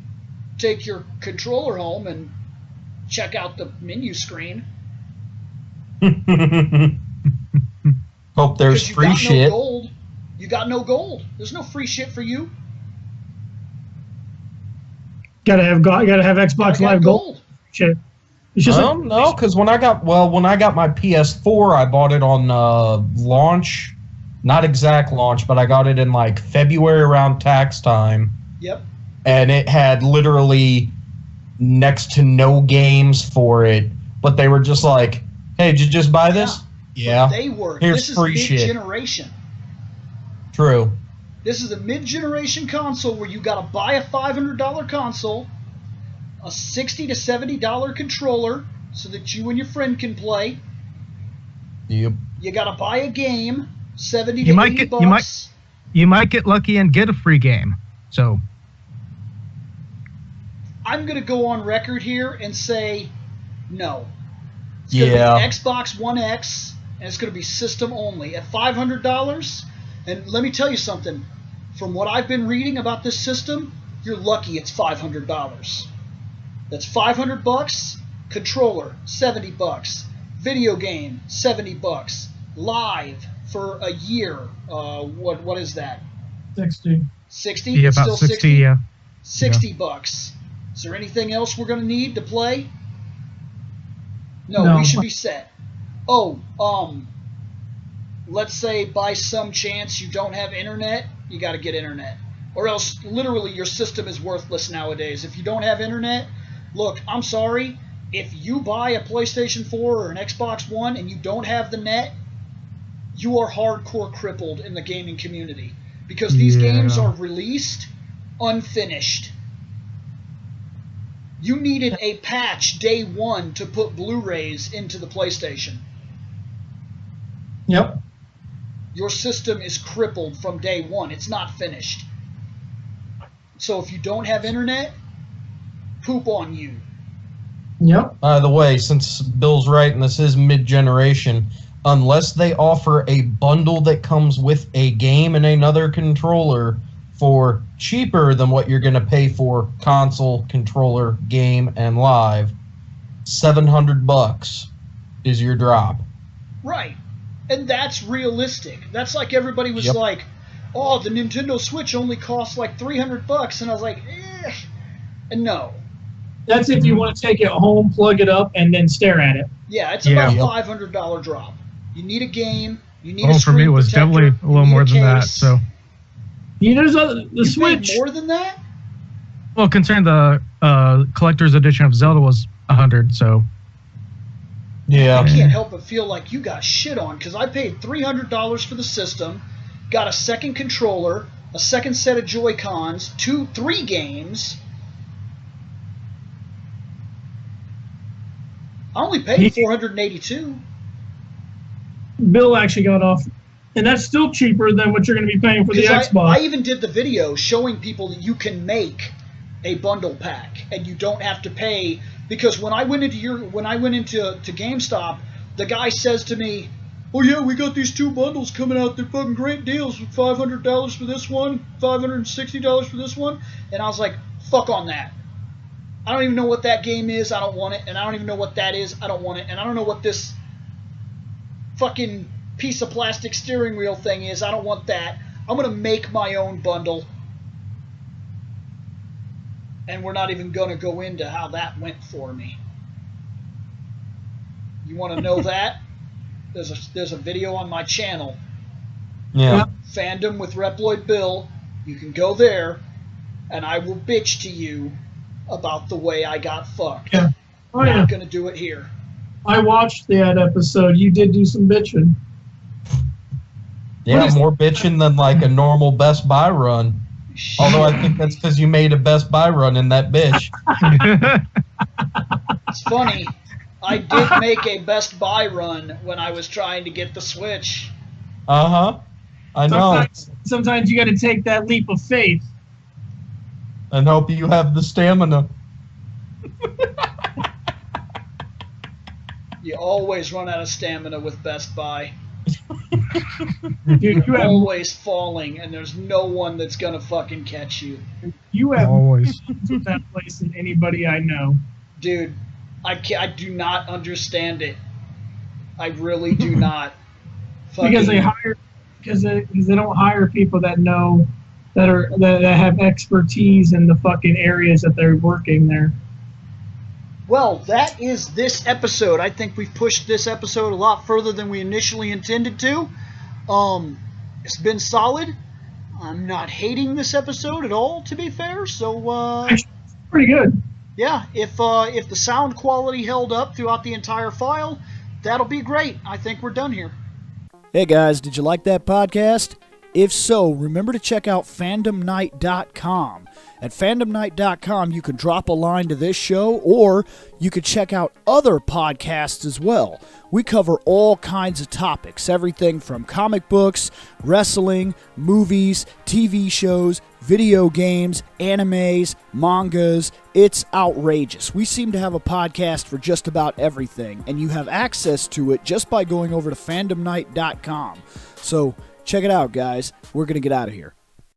take your controller home and check out the menu screen. Hope there's free shit. Gold. You got no gold. There's no free shit for you. Gotta have Xbox Live Gold. Shit. It's just no, because when I got my PS4, I bought it on launch, not exact launch, but I got it in like February around tax time. Yep. And it had literally next to no games for it, but they were just like, "Hey, did you just buy this?" Yeah. They were. Here's this free is shit. Mid-generation. True. This is a mid-generation console where you got to buy a $500 console, a $60 to $70 controller so that you and your friend can play. Yep. You got to buy a game, $70 to $80 bucks. You might get lucky and get a free game. So I'm going to go on record here and say no. It's going to be Xbox One X and it's going to be system only at $500. And let me tell you something. From what I've been reading about this system, you're lucky it's $500. That's $500. Controller, $70. Video game, $70. Live for a year. What is that? 60. 60? Yeah, It's about still 60, yeah. $60. Is there anything else we're going to need to play? No, No. we should be set. Oh, let's say by some chance you don't have internet, you got to get internet. Or else, literally, your system is worthless nowadays. If you don't have internet, look, I'm sorry. If you buy a PlayStation 4 or an Xbox One and you don't have the net, you are hardcore crippled in the gaming community. Because these games are released unfinished. You needed a patch day one to put Blu-rays into the PlayStation. Yep. Your system is crippled from day one. It's not finished. So if you don't have internet, poop on you. Yep. By the way, since Bill's right and this is mid-generation, unless they offer a bundle that comes with a game and another controller for cheaper than what you're going to pay for console, controller, game, and live, $700 is your drop. Right. And that's realistic. That's like everybody was Yep. like, oh, the Nintendo Switch only costs like $300. And I was like, eh. And no. That's if you want to take it home, plug it up, and then stare at it. Yeah, it's about Yep. $500 drop. You need a game. You need a Oh, for screen me, it was protector, definitely a you little need more than that. case. So, There's the You Switch. paid more than that? well, considering the collector's edition of Zelda was 100, so Yeah. I can't help but feel like you got shit on because I paid $300 for the system, got a second controller, a second set of Joy-Cons, 3 games. I only paid $482. Bill actually got off, and that's still cheaper than what you're going to be paying for the Xbox. I even did the video showing people that you can make a bundle pack and you don't have to pay. Because when I went into GameStop, the guy says to me, "Oh yeah, we got these 2 bundles coming out. They're fucking great deals. $500 for this one, $560 for this one." And I was like, "Fuck on that. I don't even know what that game is. I don't want it. And I don't even know what that is. I don't want it. And I don't know what this fucking piece of plastic steering wheel thing is. I don't want that. I'm going to make my own bundle." And we're not even going to go into how that went for me. You want to know that? There's a video on my channel. Yeah. Fandom with Reploid Bill. You can go there, and I will bitch to you about the way I got fucked. Yeah. Oh, I'm yeah. not going to do it here. I watched that episode. You did do some bitching. Yeah, What is- more bitching than like a normal Best Buy run. Although I think that's because you made a Best Buy run in that bitch. It's funny. I did make a Best Buy run when I was trying to get the Switch. Uh-huh. I know. Sometimes you got to take that leap of faith. And hope you have the stamina. You always run out of stamina with Best Buy. Dude, you have Always falling, and there's no one that's gonna fucking catch you. always. with that place than anybody I know. Dude, I do not understand it. I really do not. Because they don't hire people that know that have expertise in the fucking areas that they're working there. Well, that is this episode. I think we've pushed this episode a lot further than we initially intended to. It's been solid. I'm not hating this episode at all, to be fair. So, Actually, it's pretty good. yeah, if the sound quality held up throughout the entire file, that'll be great. I think we're done here. Hey guys, did you like that podcast? If so, remember to check out fandomnight.com. At fandomnight.com, you can drop a line to this show, or you could check out other podcasts as well. We cover all kinds of topics, everything from comic books, wrestling, movies, TV shows, video games, animes, mangas. It's outrageous. We seem to have a podcast for just about everything, and you have access to it just by going over to fandomnight.com. So check it out, guys. We're going to get out of here.